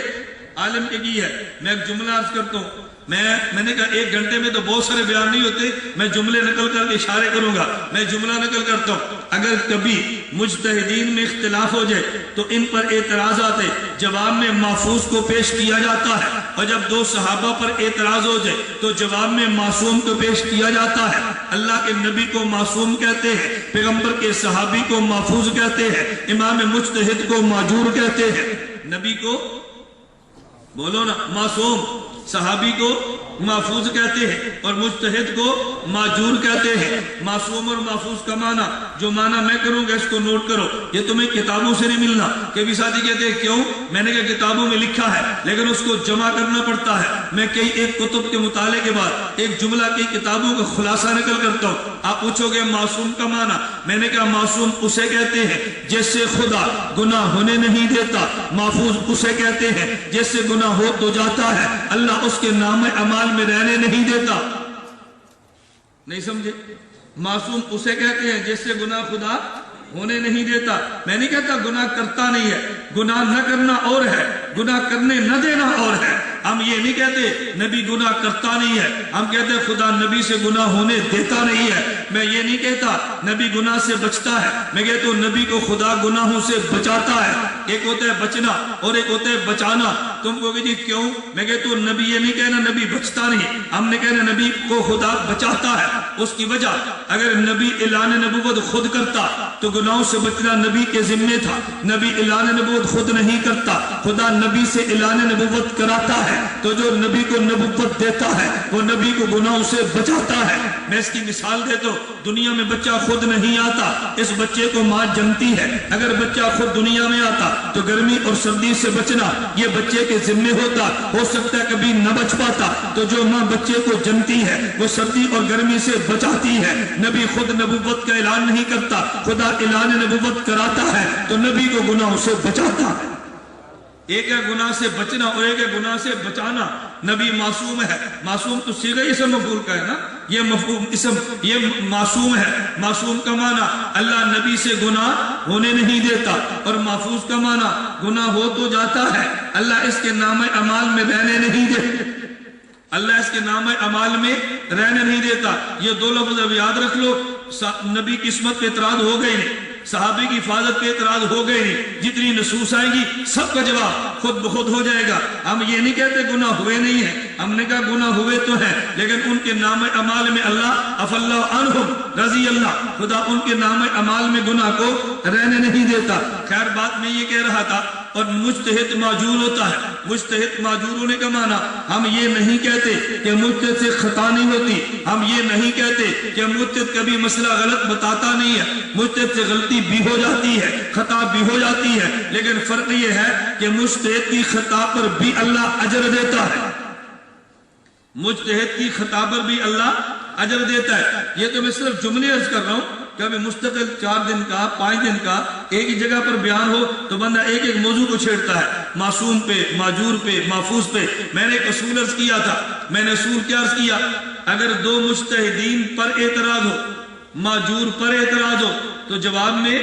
عالم کی ہے۔ میں ایک جملہ عرض کرتا ہوں، میں نے کہا ایک گھنٹے میں تو بہت سارے بیان نہیں ہوتے، میں جملے نقل کر کے اشارے کروں گا۔ میں جملہ نقل کرتا ہوں، اگر کبھی مجتہدین میں اختلاف ہو جائے تو ان پر اعتراضات جواب میں محفوظ کو پیش کیا جاتا ہے، اور جب دو صحابہ پر اعتراض ہو جائے تو جواب میں معصوم کو پیش کیا جاتا ہے۔ اللہ کے نبی کو معصوم کہتے ہیں، پیغمبر کے صحابی کو محفوظ کہتے ہیں، امام مجتہد کو معجور کہتے ہیں۔ نبی کو بولو نا معصوم، صحابی کو محفوظ کہتے ہیں اور مجتہد کو معجور کہتے ہیں۔ معصوم اور محفوظ کا معنی جو معنی میں کروں گا اس کو نوٹ کرو، یہ تمہیں کتابوں سے نہیں ملنا۔ کبھی ساتھی کہتے ہیں کیوں؟ میں نے کہا کتابوں میں لکھا ہے لیکن اس کو جمع کرنا پڑتا ہے۔ میں کئی ایک کتب کے مطالعے کے بعد ایک جملہ کی کتابوں کا خلاصہ نکل کرتا ہوں۔ آپ پوچھو گے معصوم کا معنی، میں نے کہا معصوم اسے کہتے ہیں جس سے خدا گناہ ہونے نہیں دیتا، محفوظ اسے کہتے ہیں جس سے گناہ ہو تو جاتا ہے، اللہ اس کے نام اعمال میں رہنے نہیں دیتا۔ نہیں سمجھے؟ معصوم اسے کہتے ہیں جس سے گناہ خدا ہونے نہیں دیتا۔ میں نہیں کہتا گناہ کرتا نہیں ہے، گناہ نہ کرنا اور ہے، گناہ کرنے نہ دینا اور ہے۔ ہم یہ نہیں کہتے نبی گناہ کرتا نہیں ہے، ہم کہتے خدا نبی سے گناہ ہونے دیتا نہیں ہے۔ میں یہ نہیں کہتا نبی گناہ سے بچتا ہے، میں کہتا ہوں نبی کو خدا گناہوں سے بچاتا ہے۔ ایک ہوتا ہے بچنا اور ایک ہوتا ہے بچانا۔ تم کہو گے جی کیوں؟ میں کہتا ہوں نبی یہ نہیں کہنا نبی بچتا نہیں، ہم نے کہنا نبی کو خدا بچاتا ہے۔ اس کی وجہ اگر نبی اعلان نبوت خود کرتا تو گناہوں سے بچنا نبی کے ذمے تھا۔ نبی اعلان نبوت خود نہیں کرتا، خدا نبی سے اعلان نبوت کراتا ہے، تو جو نبی کو نبوت دیتا ہے وہ نبی کو گناہوں سے بچاتا ہے۔ میں اس کی مثال دیتا ہوں، دنیا میں بچہ خود نہیں آتا، اس بچے کو ماں جنتی ہے۔ اگر بچہ خود دنیا میں آتا تو گرمی اور سردی سے بچنا یہ بچے کے ذمے ہوتا، ہو سکتا ہے کبھی نہ بچ پاتا، تو جو ماں بچے کو جنتی ہے وہ سردی اور گرمی سے بچاتی ہے۔ نبی خود نبوت کا اعلان نہیں کرتا، خدا اعلان نبوت کراتا ہے تو نبی کو گناہوں سے بچاتا ہے۔ ایک ہے گناہ سے بچنا اور ایک ہے گناہ سے بچانا۔ نبی معصوم ہے، معصوم تو صیغہ اسم مفعول کا ہے نا، یہ مفعول اسم، یہ معصوم ہے۔ معصوم کا معنی اللہ نبی سے گناہ ہونے نہیں دیتا، اور محفوظ کا معنی گناہ ہو تو جاتا ہے، اللہ اس کے نام اعمال میں رہنے نہیں دیتا، اللہ اس کے نام اعمال میں رہنے نہیں دیتا۔ یہ دو لفظ اب یاد رکھ لو، نبی کی عصمت پہ اعتراض ہو گئی نہیں، صحابی کی حفاظت پہ اعتراض ہو گئے نہیں، جتنی نصوص آئیں گی سب کا جواب خود بخود ہو جائے گا۔ ہم یہ نہیں کہتے گناہ ہوئے نہیں ہیں، ہم نے کہا گناہ ہوئے تو ہیں، لیکن ان کے نام اعمال میں اللہ عفا اللہ عنہم، رضی اللہ، خدا ان کے نام اعمال میں گناہ کو رہنے نہیں دیتا۔ خیر بات میں یہ کہہ رہا تھا، اور مجتہد معجور ہوتا ہے۔ مجتہد معجور ہونے کا معنی ہم یہ نہیں کہتے کہ مجتہد سے خطا نہیں ہوتی، ہم یہ نہیں کہتے کہ مجتہد کبھی مسئلہ غلط بتاتا نہیں ہے، مجتہد سے غلطی بھی ہو جاتی ہے، خطا بھی ہو جاتی ہے، لیکن فرق یہ ہے کہ مجتہد کی خطا پر بھی اللہ اجر دیتا ہے، مجتہد کی خطا پر بھی اللہ اجر دیتا ہے۔ یہ تو میں صرف جملے عرض کر رہا ہوں کہ ابھی مستقل 4 دن کا 5 دن کا ایک ہی جگہ پر بیان ہو تو بندہ ایک ایک موضوع کو چھیڑتا ہے، معصوم پہ، معجور پہ، محفوظ پہ۔ میں نے ایک اصول عرض کیا تھا، میں نے اصول کیا عرض کیا؟ اگر دو مجتہدین پر اعتراض ہو، معجور پر اعتراض ہو، تو جواب میں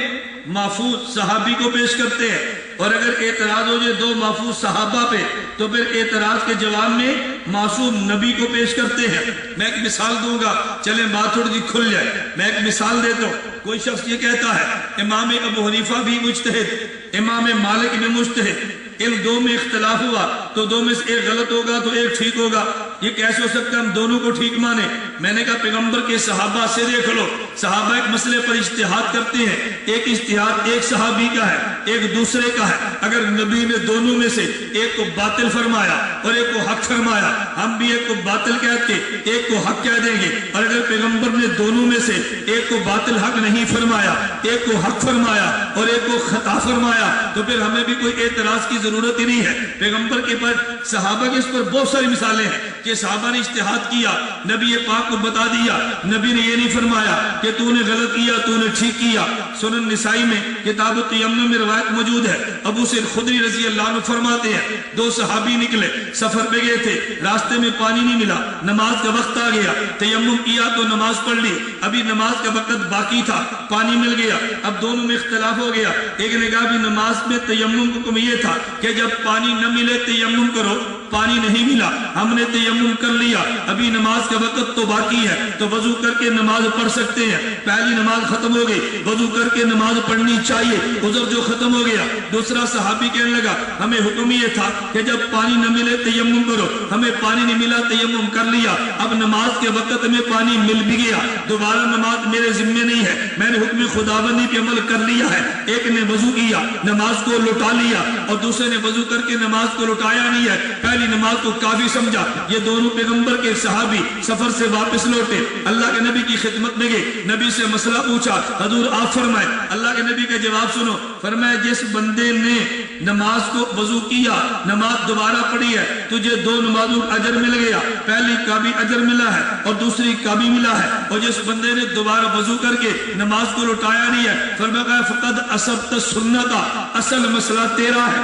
محفوظ صحابی کو پیش کرتے ہیں، اور اگر اعتراض ہو جائے دو محفوظ صحابہ پہ تو پھر اعتراض کے جواب میں معصوم نبی کو پیش کرتے ہیں۔ میں ایک مثال دوں گا، چلیں بات تھوڑی سی کھل جائے۔ میں ایک مثال دیتا ہوں، کوئی شخص یہ کہتا ہے امام ابو حنیفہ بھی مجتہد، امام مالک بھی مجتہد، ان دو میں اختلاف ہوا تو دو میں سے ایک غلط ہوگا تو ایک ٹھیک ہوگا، یہ کیسے ہو سکتا ہے ہم دونوں کو ٹھیک مانیں؟ میں نے کہا پیغمبر کے صحابہ سے دیکھ لو، صحابہ ایک مسئلے پر اجتہاد کرتے ہیں، ایک اجتہاد ایک صحابی کا ہے ایک دوسرے کا ہے، اگر نبی نے دونوں میں سے ایک کو باطل فرمایا اور ایک کو حق فرمایا، ہم بھی ایک کو باطل کہہ کے ایک کو حق کہہ دیں گے، اور اگر پیغمبر نے دونوں میں سے ایک کو باطل حق نہیں فرمایا، ایک کو حق فرمایا اور ایک کو خطا فرمایا، تو پھر ہمیں بھی کوئی اعتراض کی ضرورت ہی نہیں ہے۔ پیغمبر کے پر صحابہ کے اس پر بہت ساری مثالیں ہیں کہ صحابہ نے اجتہاد کیا، نبی پاک کو بتا دیا، نبی نے یہ نہیں فرمایا کہ تو نے غلط کیا تو نے ٹھیک کیا۔ سنن نسائی میں کتاب التیمم میں روایت موجود ہے، ابو سعید خدری رضی اللہ عنہ فرماتے ہیں دو صحابی نکلے، سفر پہ گئے تھے، راستے میں پانی نہیں ملا، نماز کا وقت آ گیا، تیمم کیا تو نماز پڑھ لی، ابھی نماز کا وقت باقی تھا، پانی مل گیا، اب دونوں میں اختلاف ہو گیا۔ ایک نے کہا بھی نماز میں تیمم کو حکم یہ تھا کہ جب پانی نہ ملے تیمم کرو، پانی نہیں ملا، ہم نے تیمم کر لیا، ابھی نماز کا وقت تو باقی ہے تو وضو کر کے نماز پڑھ سکتے ہیں، پہلی نماز ختم ہو گئی، وضو کر کے نماز پڑھنی چاہیے، عذر جو ختم ہو گیا۔ دوسرا صحابی کہنے لگا ہمیں حکم یہ تھا کہ جب پانی نہ ملے تیمم کرو، ہمیں پانی نہیں ملا تیمم کر لیا، اب نماز کے وقت میں پانی مل بھی گیا، دوبارہ نماز میرے ذمے نہیں ہے، میں نے حکم خداوندی پہ عمل کر لیا ہے۔ ایک نے وضو کیا، نماز کو لوٹا لیا، اور دوسرے نے وضو کر کے نماز کو لوٹایا نہیں ہے، پہلی نماز کو کافی سمجھا۔ یہ دونوں پیغمبر کے صحابی سفر سے واپس لوٹے، اللہ کے نبی کی خدمت میں گئے، نبی سے مسئلہ پوچھا، حضور آپ فرمائے، اللہ کے نبی کا جواب سنو، فرمایا جس بندے نے نماز کو وضو کیا، نماز دوبارہ پڑھی ہے، تجھے دو نمازوں کا اجر مل گیا، پہلی کا بھی اجر ملا ہے اور دوسری کا بھی ملا ہے، اور جس بندے نے دوبارہ وضو کر کے نماز کو لوٹایا نہیں ہے، فرمایا فقد اصبت سنت، اصل مسئلہ تیرا ہے،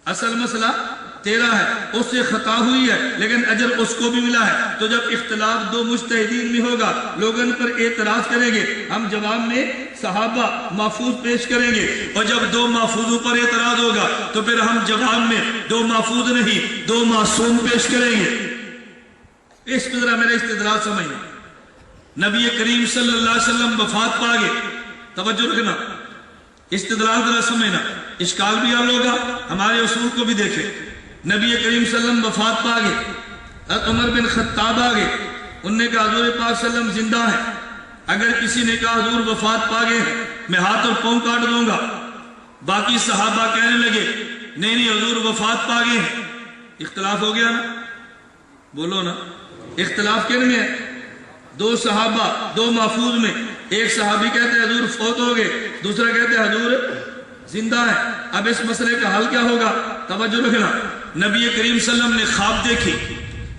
اصل مسئلہ تیرا ہے، اس سے خطا ہوئی ہے لیکن اجر اس کو بھی ملا ہے۔ تو جب اختلاف دو مجتہدین میں ہوگا، لوگ ان پر اعتراض کریں گے، ہم جواب میں صحابہ محفوظ پیش کریں گے، اور جب دو محفوظوں پر اعتراض ہوگا تو پھر ہم جواب میں دو محفوظ نہیں دو معصوم پیش کریں گے۔ اس پر ذرا میرا استدلال سمجھنا، نبی کریم صلی اللہ علیہ وسلم وفات پا گئے، توجہ رکھنا، استدلال ذرا سمجھنا، اشکال بھی حل ہوگا، ہمارے اصول کو بھی دیکھیں۔ نبی کریم صلی اللہ علیہ وسلم وفات پا گئے، حضرت عمر بن خطاب آ گئے، انہوں نے کہا حضور پاک صلی اللہ علیہ وسلم زندہ ہیں۔ اگر کسی نے کہا حضور وفات پا گئے ہیں، میں ہاتھ اور پاؤں کاٹ دوں گا، باقی صحابہ کہنے لگے نہیں نہیں حضور وفات پا گئے ہیں، اختلاف ہو گیا نا، بولو نا، اختلاف کن میں ہے؟ دو صحابہ دو محفوظ میں، ایک صحابی کہتے ہیں حضور فوت ہو گئے، دوسرا کہتے ہیں حضور زندہ ہے۔ اب اس مسئلے کا حل کیا ہوگا؟ توجہ رکھنا، نبی کریم صلی اللہ علیہ وسلم نے خواب دیکھی،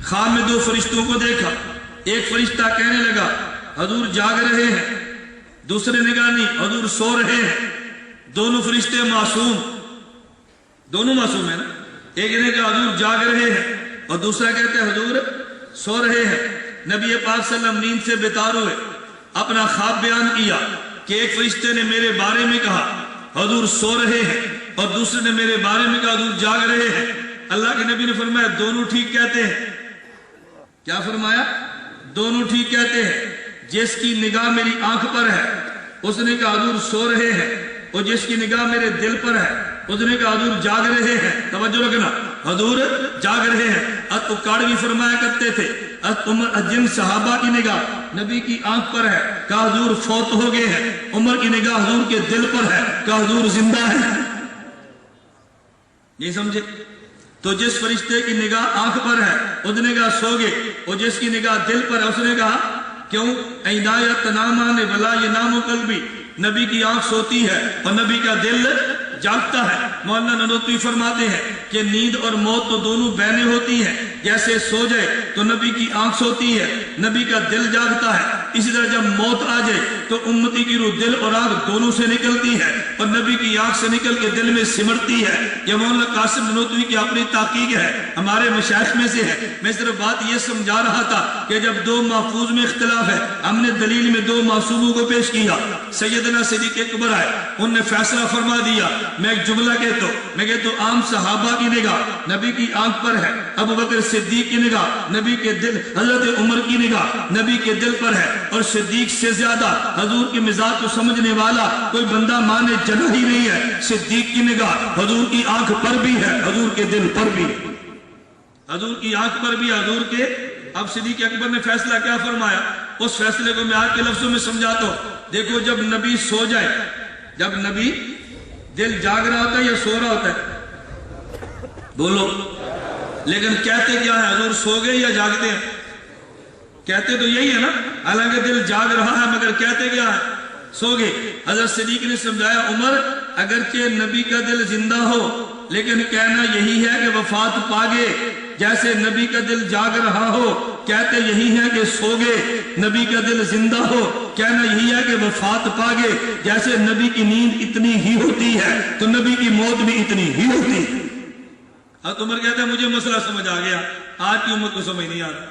خواب میں دو فرشتوں کو دیکھا، ایک فرشتہ کہنے لگا حضور جاگ رہے ہیں، دوسرے نے کہا نہیں حضور سو رہے ہیں۔ دونوں فرشتے معصوم، دونوں معصوم ہیں نا، ایک نے کہا حضور جاگ رہے ہیں اور دوسرا کہتے ہیں حضور سو رہے ہیں۔ نبی پاک صلی اللہ علیہ وسلم نیند سے بیدار ہوئے، اپنا خواب بیان کیا کہ ایک فرشتے نے میرے بارے میں کہا حضور سو رہے ہیں اور دوسرے نے میرے بارے میں کہا حضور جاگ رہے ہیں۔ اللہ کے نبی نے فرمایا دونوں ٹھیک کہتے ہیں۔ کیا فرمایا؟ دونوں ٹھیک کہتے ہیں۔ جس کی نگاہ میری آنکھ پر ہے اس نے کہا حضور سو رہے ہیں، اور جس کی نگاہ میرے دل پر ہے اس نے کہا حضور جاگ رہے ہیں۔ توجہ رکھنا، حضور جاگ رہے ہیں۔ کاڑوی فرمایا کرتے تھے جن صحابہ کی نگاہ نبی کی آنکھ پر ہے کہا حضور فوت ہو گئے ہیں، عمر کی نگاہ حضور کے دل پر ہے کہا حضور زندہ ہے۔ یہ سمجھے؟ تو جس فرشتے کی نگاہ آنکھ پر ہے اس نے کہا سو گئے، اور جس کی نگاہ دل پر ہے اس نے کہا کیوں؟ عینایت تنامان ولا ینام قلبی، نبی کی آنکھ سوتی ہے اور نبی کا دل جاگتا ہے۔ مولانا نانوتوی فرماتے ہیں کہ نیند اور موت تو دونوں بہنیں ہوتی ہیں، جیسے سو جائے تو نبی کی آنکھ سوتی ہے، نبی کا دل جاگتا ہے، اسی طرح جب موت آ جائے تو امتی کی روح دل اور آنکھ دونوں سے نکلتی ہے اور نبی کی آنکھ سے نکل کے دل میں سمٹتی ہے۔ یہ مولانا قاسم نانوتوی کی اپنی تحقیق ہے، ہمارے مشائخ میں سے ہے۔ میں صرف بات یہ سمجھا رہا تھا کہ جب دو محفوظ میں اختلاف ہے، ہم نے دلیل میں دو معصوموں کو پیش کیا، سیدنا صدیق اکبر آئے، انہوں نے فیصلہ فرما دیا۔ میں ایک جملہ کہتا ہوں، میں کہتا ہوں عام صحابہ کی نگاہ نبی کی آنکھ پر ہے، ابو بکر صدیق کی نگاہ نبی کے دل، حضرت عمر کی نگاہ نبی کے دل پر ہے، اور صدیق سے زیادہ حضور کے مزاج کو سمجھنے والا کوئی بندہ مانے جنا ہی نہیں ہے۔ صدیق کی نگاہ حضور کی آنکھ پر بھی ہے، حضور کے دل پر بھی، حضور کی آنکھ پر بھی، حضور کے۔ اب صدیق اکبر نے فیصلہ کیا فرمایا؟ اس فیصلے کو میں آپ کے لفظوں میں سمجھاتا ہوں۔ دیکھو جب نبی سو جائے، جب نبی دل جاگ رہا ہوتا ہے یا سو رہا ہوتا ہے؟ بولو، لیکن کہتے کیا ہے؟ حضور سو گئے یا جاگتے ہیں؟ کہتے تو یہی ہے نا، حالانکہ دل جاگ رہا ہے مگر کہتے کیا ہے؟ سو گئے۔ حضرت صدیق نے سمجھایا عمر اگرچہ نبی کا دل زندہ ہو لیکن کہنا یہی ہے کہ وفات پا گئے، جیسے نبی کا دل جاگ رہا ہو کہتے یہی ہے کہ سو گئے، نبی کا دل زندہ ہو کہنا یہی ہے کہ وفات پا گئے، جیسے نبی کی نیند اتنی ہی ہوتی ہے تو نبی کی موت بھی اتنی ہی ہوتی ہے۔ حضرت عمر کہتا ہے مجھے مسئلہ سمجھ آ گیا، آج کی امت کو سمجھ نہیں آ رہا،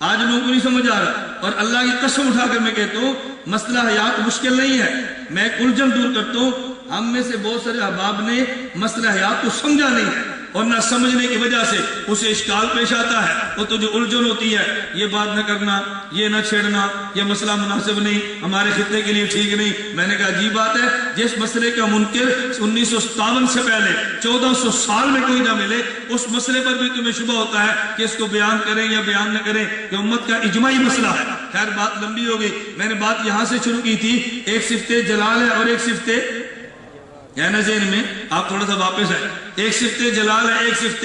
آج لوگوں کو نہیں سمجھ آ رہا۔ اور اللہ کی قسم اٹھا کر میں کہتا ہوں مسئلہ حیات مشکل نہیں ہے، میں ایک الجھن دور کرتا ہوں۔ ہم میں سے بہت سارے احباب نے مسئلہ حیات کو سمجھا نہیں ہے، اور نہ سمجھنے کی وجہ سے اسے اشکال پیش آتا ہے، اور تو جو الجھن ہوتی ہے یہ بات نہ کرنا، یہ نہ چھیڑنا، یہ مسئلہ مناسب نہیں، ہمارے خطے کے لیے ٹھیک نہیں۔ میں نے کہا عجیب بات ہے، جس مسئلے کا منکر 1957 سے پہلے 1400 سال میں کوئی نہ ملے، اس مسئلے پر بھی تمہیں شبہ ہوتا ہے کہ اس کو بیان کریں یا بیان نہ کریں، کہ امت کا اجماعی مسئلہ ہے۔ خیر بات لمبی ہو گئی، میں نے بات یہاں سے شروع کی تھی، ایک صفت جلال ہے اور ایک صفت ہے نا ذہن میں، آپ تھوڑا سا واپس ہے، ایک صفت جلال ہے ایک صفت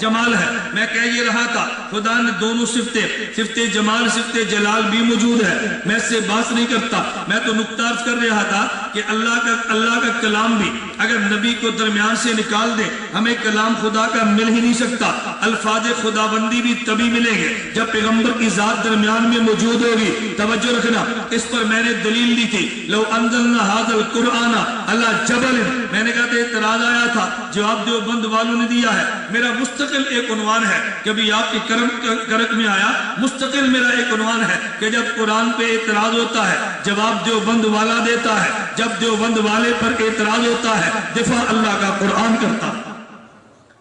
جمال ہے۔ میں کہہ یہ رہا تھا خدا نے دونوں صفت جمال صفت جلال بھی موجود ہے، میں اس سے بات نہیں کرتا، میں تو نقطہ عرض کر رہا تھا کہ اللہ کا کلام بھی اگر نبی کو درمیان سے نکال دے ہمیں کلام خدا کا مل ہی نہیں سکتا۔ الفاظ خداوندی بھی تبھی ملیں گے جب پیغمبر کی ذات درمیان میں موجود ہوگی۔ توجہ رکھنا، اس پر میں نے دلیل دی تھی، لو انزلنا ھذا القرآن علی جبل، میں نے کہا تھا اعتراض آیا تھا، جواب دیوبند والوں نے دیا ہے۔ میرا مستقل ایک عنوان ہے، کبھی آپ کی کرک میں آیا، مستقل میرا ایک عنوان ہے کہ جب قرآن پہ اعتراض ہوتا ہے جواب دیوبند والا دیتا ہے، جب دیوبند والے پر اعتراض ہوتا ہے دفاع اللہ کا قرآن کرتا ہے۔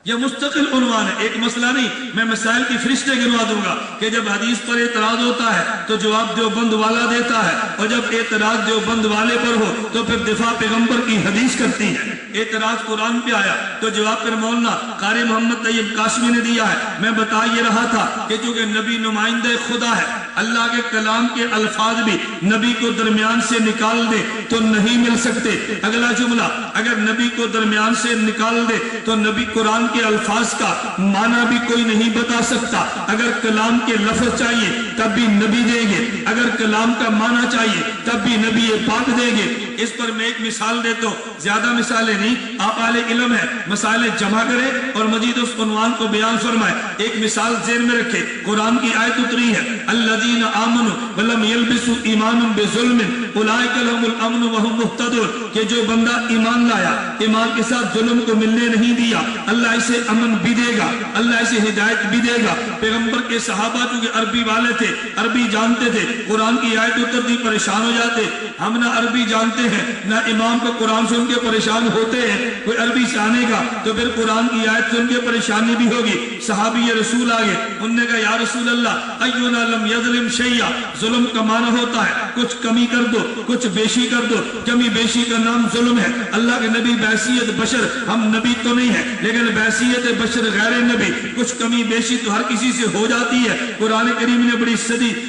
یہ مستقل عنوان ہے، ایک مسئلہ نہیں، میں مسائل کی فہرستیں گنوا دوں گا کہ جب حدیث پر اعتراض ہوتا ہے تو جواب دیوبند والا دیتا ہے، اور جب اعتراض دیوبند والے پر ہو تو پھر دفاع پیغمبر کی حدیث کرتی ہے۔ اعتراض قرآن پہ آیا تو جواب پھر مولانا قاری محمد طیب قاسمی نے دیا ہے۔ میں بتا یہ رہا تھا کہ چونکہ نبی نمائندہ خدا ہے، اللہ کے کلام کے الفاظ بھی نبی کو درمیان سے نکال دے تو نہیں مل سکتے۔ اگلا جملہ اگر نبی کو درمیان سے نکال دے تو نبی قرآن کے الفاظ کا معنی بھی کوئی نہیں بتا سکتا۔ اگر کلام کے لفظ چاہیے تب بھی نبی دیں گے، اگر کلام کا معنی چاہیے تب بھی نبی پاک دیں گے۔ اس پر میں ایک مثال دیتا ہوں، زیادہ مثالیں نہیں، آپ اہل علم ہیں، مسائل جمع کریں اور مزید اس عنوان کو بیان فرمائیں۔ ایک مثال ذہن میں رکھے، قرآن کی آیت اتری ہے، الذین آمنوا ولم یلبسوا ایمانهم بظلم اولئک لهم الامن وهم مہتدون، کہ جو بندہ ایمان لایا، ایمان کے ساتھ ظلم کو ملنے نہیں دیا، اللہ اسے امن بھی دے گا، اللہ اسے ہدایت بھی دے گا۔ پیغمبر کے صحابہ چونکہ عربی والے تھے، عربی جانتے تھے، قرآن کی آیت اترتی پریشان ہو جاتے۔ ہم نہ عربی جانتے ہیں نہ امام کو قرآن سن کے پریشان ہوتے ہیں، کوئی عربی جانے گا تو پھر قرآن کی آیت سن کے پریشانی بھی ہوگی۔ صحابی رسول آگے، انہوں نے کہا یا رسول اللہ اینا لم یظلم شیئا، ظلم کا معنی ہوتا ہے کچھ کمی کر دو، کچھ بیشی کر دو، کمی بیشی کا نام ظلم ہے۔ اللہ کے نبی بحیثیت بشر، ہم نبی تو نہیں ہیں لیکن بحیثیت بشر غیر نبی، کچھ کمی بیشی تو ہر کسی سے ہو جاتی ہے۔ قرآن کریم نے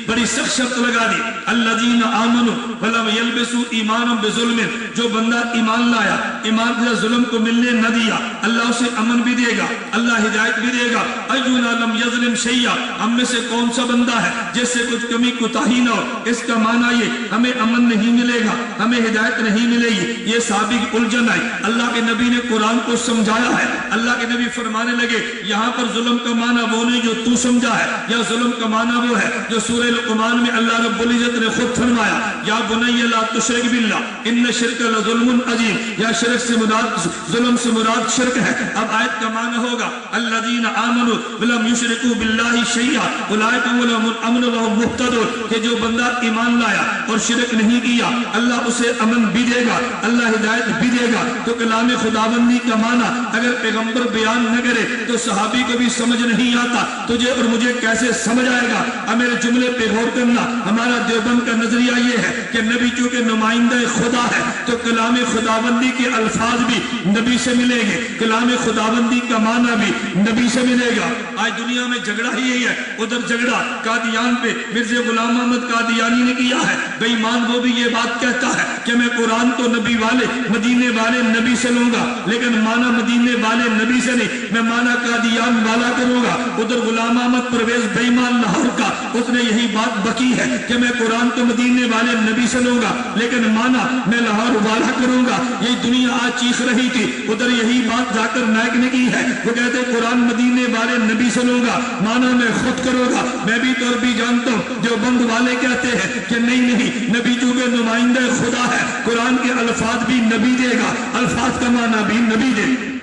بڑی سخت شرط لگا دی، الذین آمنوا ولم یلبسوا ایمانهم بظلم، جو بندہ ایمان لایا، ایمان کے ساتھ ظلم کو ملنے نہ دیا، اللہ اسے امن بھی دے گا، اللہ ہدایت بھی دے گا۔ اینا لم یظلم شیئا، ہم میں سے کون سا بندہ ہے جس سے کچھ کمی کوتاہی نہ ہو؟ اس کا معنی یہ ہمیں امن نہیں ملے گا، ہمیں ہدایت نہیں ملے گی۔ یہ صحابی کی الجھن آئی، اللہ کے نبی نے قرآن کو سمجھایا ہے، اللہ کے نبی فرمانے لگے یہاں پر ظلم کا معنی وہ نہیں جو تو سمجھا ہے، یا ظلم کا معنی وہ ہے جو سورہ لقمان میں اللہ رب العزت نے خود فرمایا، یا بنی لا تشرک باللہ ان الشرک لظلم عظیم، یا شرک سے مراد ظلم سے مراد شرک ہے۔ اب آیت کا معنی ہوگا الذین آمنوا ولم یشرکوا باللہ شیئا اولئک لهم الامن وهم مہتدون، کہ جو بندہ ایمان لایا اور شرک نہیں کیا اللہ اسے امن بھی دے گا، اللہ ہدایت بھی دے گا۔ تو کلام خداوندی کا معنی اگر پیغمبر بیان نہ کرے تو صحابی کو بھی سمجھ نہیں آتا، تجھے اور مجھے کیسے سمجھ آئے گا؟ اب میرے جملے پہ غور کرنا، ہمارا دیوبند کا نظریہ یہ ہے کہ نبی چونکہ نمائندہ خدا ہے تو کلام خداوندی کے الفاظ بھی نبی سے ملیں گے، کلام خداوندی کا معنی بھی نبی سے ملے گا۔ آج دنیا میں جھگڑا ہی یہی ہے، ادھر جھگڑا قادیان پہ مرزا غلام محمد قادیانی نے کیا ہے، بے ایمان وہ بھی یہ بات کہتا ہے کہ میں قرآن تو نبی والے مدینے والے نبی سے لوں گا لیکن معنی مدینے والے نبی سے نہیں، میں معنی قادیان والا کروں گا۔ ادھر غلام احمد پرویز بے ایمان لاہور کا، اس نے یہی بات بکی ہے کہ میں قرآن تو مدینے والے نبی سے لوں گا لیکن معنی میں لاہور والا کروں گا۔ یہ دنیا آج چیخ رہی تھی، ادھر یہی بات ذاکر نائک نے کی ہے، وہ کہتے قرآن مدینے والے نبی سے لوں گا، معنی میں خود کروں گا۔ میں بھی تو عربی جانتا ہوں، جو بند والے کہتے ہیں کہ نہیں نبی چونکہ نمائندہ خدا ہے قرآن کے الفاظ بھی نبی دے گا، الفاظ کا معنی بھی نبی دے گا،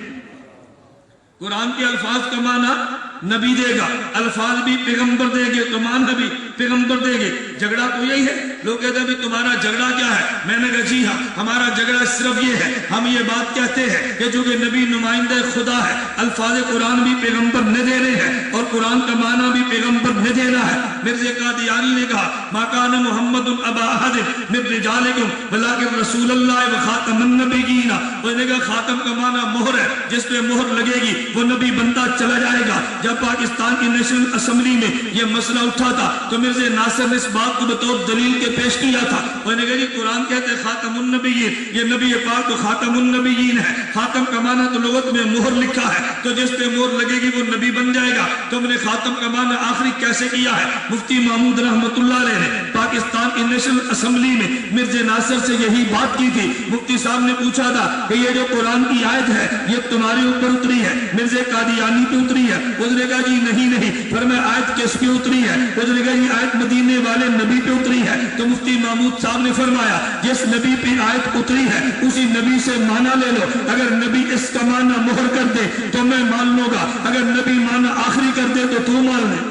قرآن کے الفاظ کا معنی نبی دے گا، الفاظ بھی پیغمبر دے گے تو معنی بھی پیغمبر دے گے۔ جھگڑا تو یہی ہے، لوگ کہتے ہیں تمہارا جھگڑا کیا ہے؟ میں نے کہا جی ہاں ہمارا جھگڑا صرف یہ ہے، ہم یہ بات کہتے ہیں کہ چونکہ نبی نمائندہ خدا ہے، الفاظ قرآن بھی پیغمبر نے دینے ہیں اور قرآن کا معنی بھی پیغمبر نے دینا ہے۔ مرزا قادیانی نے کہا ما کان محمد ابا احد من رجالکم ولکن رسول اللہ وخاتم النبیین، انہوں نے کہا خاتم کا معنی مہر ہے، جس پہ مہر لگے گی وہ نبی بنتا چلا جائے گا۔ جب پاکستان کی نیشنل اسمبلی میں یہ مسئلہ اٹھا تھا تو مرزا ناصر نے اس بات کو بطور دلیل کے پیش کیا تھا، انہوں نے کہا جی قرآن کہتے ہیں خاتم النبیین، یہ نبی پاک تو خاتم النبیین ہے، خاتم کا معنی تو لغت میں مہر لکھا ہے تو جس پہ مہر لگے گی وہ نبی بن جائے گا۔ تم نے خاتم کا معنی آخری کیسے کیا ہے؟ مفتی محمود رحمت اللہ علیہ نے پاکستان کی نیشنل اسمبلی میں مرزا ناصر سے یہی بات کی تھی۔ مفتی صاحب نے پوچھا تھا کہ یہ جو قرآن کی آیت ہے یہ تمہارے اوپر اتری ہے، مرزا قادیانی پہ اتری ہے؟ اس نے کہا جی نہیں فرمایا آیت کس پہ اتری ہے؟ اس نے کہا یہ آیت مدینے والے نبی پہ اتری ہے۔ تو مفتی محمود صاحب نے فرمایا جس نبی پہ آیت اتری ہے اسی نبی سے معنی لے لو، اگر نبی اس کا معنی مہر کر دے تو میں مان لوں گا، اگر نبی معنی آخری کر دے تو مان لے۔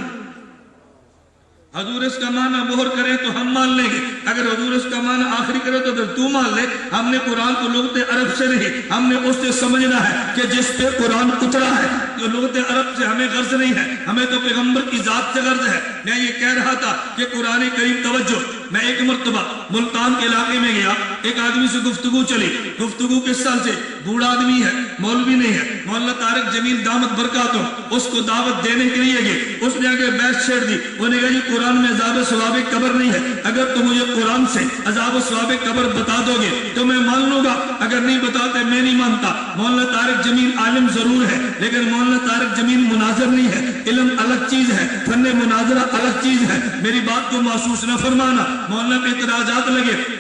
حضور اس کا معنی مہر کرے تو ہم مان لیں گے، اگر حضور اس کا معنی آخری کرے تو پھر تو مان لے۔ ہم نے قرآن کو لغت عرب سے نہیں، ہم نے اس سے سمجھنا ہے کہ جس پہ قرآن اترا ہے، جو لغت عرب سے ہمیں غرض نہیں ہے، ہمیں تو پیغمبر کی ذات سے غرض ہے۔ میں یہ کہہ رہا تھا کہ قرآن کریم توجہ، میں ایک مرتبہ ملتان کے علاقے میں گیا، ایک آدمی سے گفتگو چلی، گفتگو کس سال سے؟ بوڑھا آدمی ہے، مولوی نہیں ہے، مولانا طارق جمیل دامت برکاتہ، اس کو دعوت دینے کے لیے گئے، اس نے آگے بحث چھیڑ دی، انہوں نے کہا جی قرآن میں عذاب و ثواب قبر نہیں ہے، اگر تم مجھے قرآن سے عذاب و ثواب قبر بتا دو گے تو میں مان لوں گا، اگر نہیں بتاتے میں نہیں مانتا۔ مولانا طارق جمیل عالم ضرور ہے لیکن مولانا طارق جمیل مناظر نہیں ہے، علم الگ چیز ہے، فن مناظرہ الگ چیز ہے، میری بات کو محسوس نہ فرمانا۔ مولانا پہ اعتراضات لگے،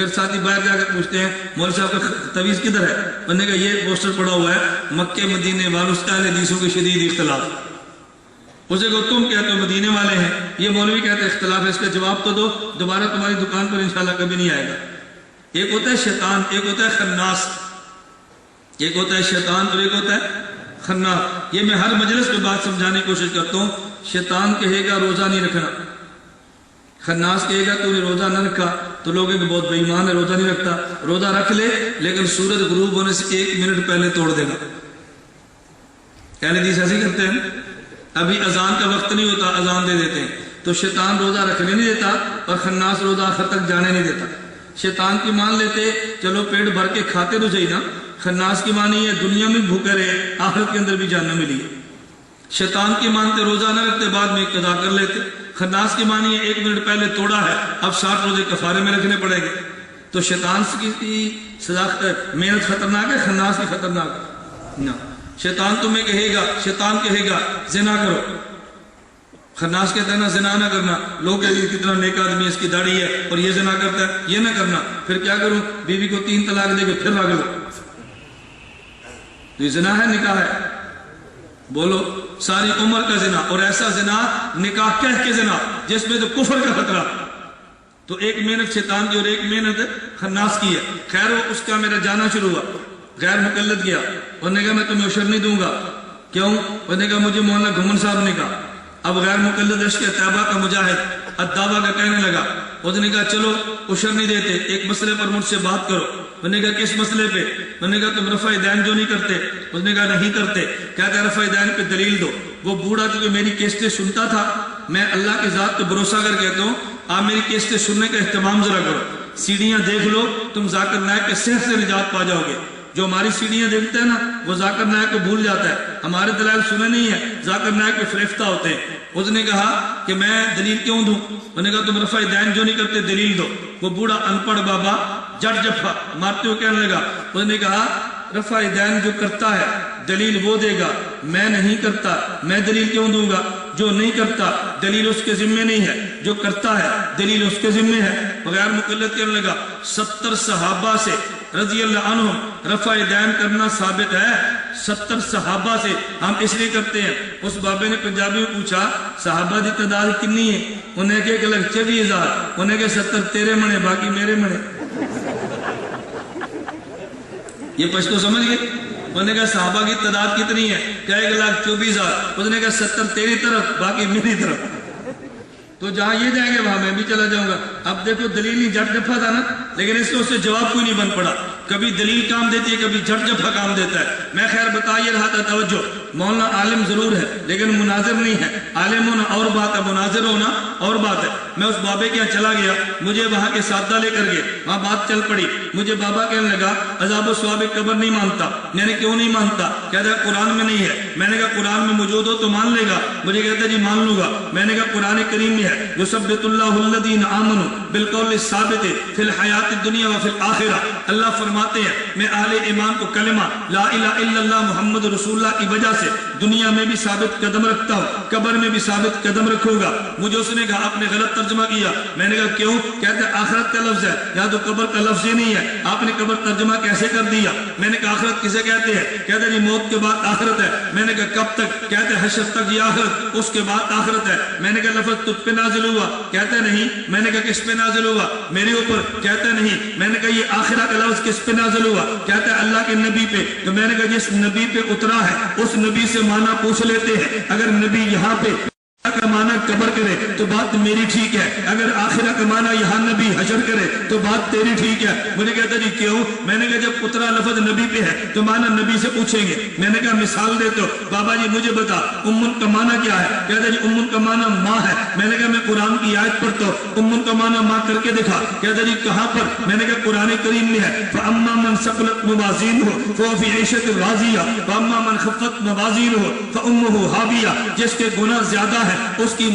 پھر ساتھی باہر جا کر پوچھتے ہیں مولوی صاحب کا تویز کدھر ہے؟ انہوں نے کہا یہ پوسٹر پڑا ہوا ہے مکے مدینے والوں سے اہل حدیثوں کے شدید اختلاف. اسے کو تم کہتے ہو مدینے والے ہیں, یہ مولوی کہتے ہیں اختلاف ہے, اس کا جواب تو دو, دوبارہ تمہاری دکان پر انشاءاللہ کبھی نہیں آئے گا. ایک ہوتا ہے شیطان, ایک ہوتا ہے خناس, ایک ہوتا ہے شیطان اور ایک ہوتا ہے خناس. یہ میں ہر مجلس میں بات سمجھانے کی کوشش کرتا ہوں. شیطان کہے گا روزہ نہیں رکھنا, خناس کہے گا تو نے روزہ نہ رکھا تو لوگ کہ بہت بے ایمان ہے, روزہ نہیں رکھتا. روزہ رکھ لے لیکن سورج غروب ہونے سے 1 منٹ پہلے توڑ دے گا. اہل حدیث ایسے کرتے ہیں, ابھی اذان کا وقت نہیں ہوتا اذان دے دیتے ہیں. تو شیطان روزہ رکھنے نہیں دیتا اور خناس روزہ آخر تک جانے نہیں دیتا. شیطان کی مان لیتے چلو پیٹ بھر کے کھاتے تو صحیح نا, خناس کی مانی ہے دنیا میں بھوکے رہے آخرت کے اندر بھی جاننا ملی. شیطان کی مانتے روزہ نہ رکھتے بعد میں قضا کر لیتے. خناس کی مانی ہے 1 منٹ پہلے توڑا ہے اب 60 روزے کفارے میں رکھنے پڑے گے. تو شیطان کی سزا محنت خطرناک ہے, خناس کی خطرناک نہ. شیطان تمہیں کہے گا, شیطان کہے گا زنا کرو, خناس کہتا ہے نا زنا نہ کرنا. لوگ کہتے ہیں کتنا نیک آدمی ہے, اس کی داڑھی ہے اور یہ زنا کرتا ہے, یہ نہ کرنا. پھر کیا کروں, بیوی کو 3 طلاق دے کے پھر رکھ لو. تو یہ زنا ہے نکاح ہے؟ بولو ساری عمر کا زنا, اور ایسا زنا نکاح کہہ کے زنا جس میں تو کفر کا خطرہ. تو 1 محنت شیطان کی اور 1 محنت خناس کی ہے. خیر وہ اس کا میرا جانا شروع ہوا, غیر مقلد گیا, انہوں نے کہا میں تمہیں عشر نہیں دوں گا. کیوں؟ انہوں نے کہا مجھے مولانا گھمن صاحب نے کہا. اب غیر مقلد عشق طیبہ کا مجاہد الدعوہ کا کہنے لگا. انہوں نے کہا چلو عشر نہیں دیتے, ایک مسئلے پر مجھ سے بات کرو. انہوں نے کہا کس مسئلے پہ؟ انہوں نے کہا تم رفع دین جو نہیں کرتے. انہوں نے کہا نہیں کرتے. کہتے ہیں رفع دین پہ دلیل دو. وہ بوڑھا چونکہ میری کیسٹیں سنتا تھا, میں اللہ کے ذات پہ بھروسہ کر کہتا ہوں آپ میری کیسٹیں سننے کا اہتمام ذرا کرو. سیڑھیاں دیکھ لو, تم ذاکر نائک کے صحت سے نجات پا جاؤ گے. جو ہماری سیڑھیاں دیکھتے ہیں نا وہ ذاکر نائک کو بھول جاتا ہے. ہمارے دلائل سنے نہیں ہے, ذاکر نائک پہ فریفتہ ہوتے ہیں. اس نے کہا کہ میں دلیل کیوں دوں؟ انہوں نے کہا تم رفع دین جو نہیں کرتے دلیل دو. وہ بوڑھا ان پڑھ بابا جٹ جفا مارتے ہوئے کہنے لگا. اس نے کہا رفع دین جو کرتا ہے دلیل وہ دے گا, میں نہیں کرتا, میں دلیل کیوں دوں گا؟ جو نہیں کرتا دلیل اس کے ذمے نہیں ہے, جو کرتا ہے دلیل اس کے ذمے ہے. بغیر مقلد کہنے لگا 70 صحابہ سے رضی اللہ عنہم رفع دین کرنا ثابت ہے. 70 صحابہ سے ہم اس لیے کرتے ہیں. اس بابے نے پنجابی میں پوچھا صحابہ دی تعداد کتنی ہے؟ انہیں کہ 24,000. انہیں کہ 70 تیرے منے باقی میرے منے. یہ پشتو سمجھ گئے؟ انہوں نے کہا صحابہ کی تعداد کتنی ہے؟ کہ 1,24,000. انہوں نے کہا 70 تیری طرف باقی میری طرف. تو جہاں یہ جائیں گے وہاں میں بھی چلا جاؤں گا. اب دیکھو دلیل نہیں جٹ جفا تھا نا, لیکن اس سے جواب کوئی نہیں بن پڑا. کبھی دلیل کام دیتی ہے, کبھی جٹ جفا کام دیتا ہے. میں خیر بتا یہ رہا تھا, توجہ, مولانا عالم ضرور ہے لیکن مناظر نہیں ہے. عالم ہونا اور بات ہے, مناظر ہونا اور بات ہے. میں اس بابے کے یہاں چلا گیا, مجھے وہاں کے سادہ لے کر گئے, وہاں بات چل پڑی. مجھے بابا کہنے لگا عذاب و ثواب قبر نہیں مانتا. میں نے کیوں نہیں مانتا؟ کہتا ہے قرآن میں نہیں ہے. میں نے کہا قرآن میں موجود ہو تو مان لے گا. مجھے کہتا ہے جی مان لوں گا. میں نے کہا قرآن کریم میں ہے یثبت اللہ الذین آمنوا بالقول الثابت فی الحیات الدنیا وفی الآخرہ. اللہ فرماتے ہیں میں اہل ایمان کو کلمہ لا الہ الا اللہ محمد رسول اللہ کی وجہ سے دنیا میں بھی ثابت قدم رکھتا ہوں, قبر میں بھی ثابت قدم رکھوں گا. مجھے اس نے کہا آپ نے غلط ترجمہ کیا. میں نے کہا کیوں؟ کہتے ہیں آخرت کا لفظ ہے, یا تو قبر کا لفظ ہی نہیں ہے, آپ نے قبر ترجمہ کیسے کر دیا؟ میں نے کہا آخرت کسے کہتے ہیں؟ کہتے ہیں جی موت کے بعد آخرت ہے. میں نے کہا کب تک؟ کہتے ہیں حشر تک یہ آخرت, اس کے بعد آخرت ہے. میں نے کہا لفظ تجھ پہ نازل ہوا. کہتے نہیں. میں نے کہا کس پہ نازل ہوا؟ میرے اوپر. کہتے نہیں. میں نے کہا یہ آخرہ کا لفظ کس پہ نازل ہوا؟ کہتے ہیں اللہ کے نبی پہ. تو میں نے کہا جس نبی پہ اترا ہے اس نبی سے معنی پوچھ لیتے ہیں. اگر نبی یہاں پہ کا معنی قبر کرے تو بات میری ٹھیک ہے, اگر آخرہ کا معنی یہاں نبی حشر کرے تو بات تیری ٹھیک ہے. مجھے کہتا جی کیوں؟ میں نے کہا جب اترا لفظ نبی پہ ہے تو معنی نبی سے پوچھیں گے. میں نے کہا مثال دیتے ہو. بابا جی مجھے بتا امن کا معنی کیا ہے؟ کہتا جی امن کا معنی ماں ہے. میں نے کہا میں قرآن کی آیت پڑھتا ہوں, امن کا معنی ماں کر کے دکھا. کہتا جی کہاں پر؟ میں نے کہا قرآن کریم میں ہے فَأَمَّا مَنْ ثَقُلَتْ مَوَازِينُهُ فَهُوَ فِي عِيشَةٍ رَاضِيَةٍ وَأَمَّا مَنْ خَفَّتْ مَوَازِينُهُ فَأُمُّهُ هَاوِيَةٌ. جس کے گناہ زیادہ ہے اس کی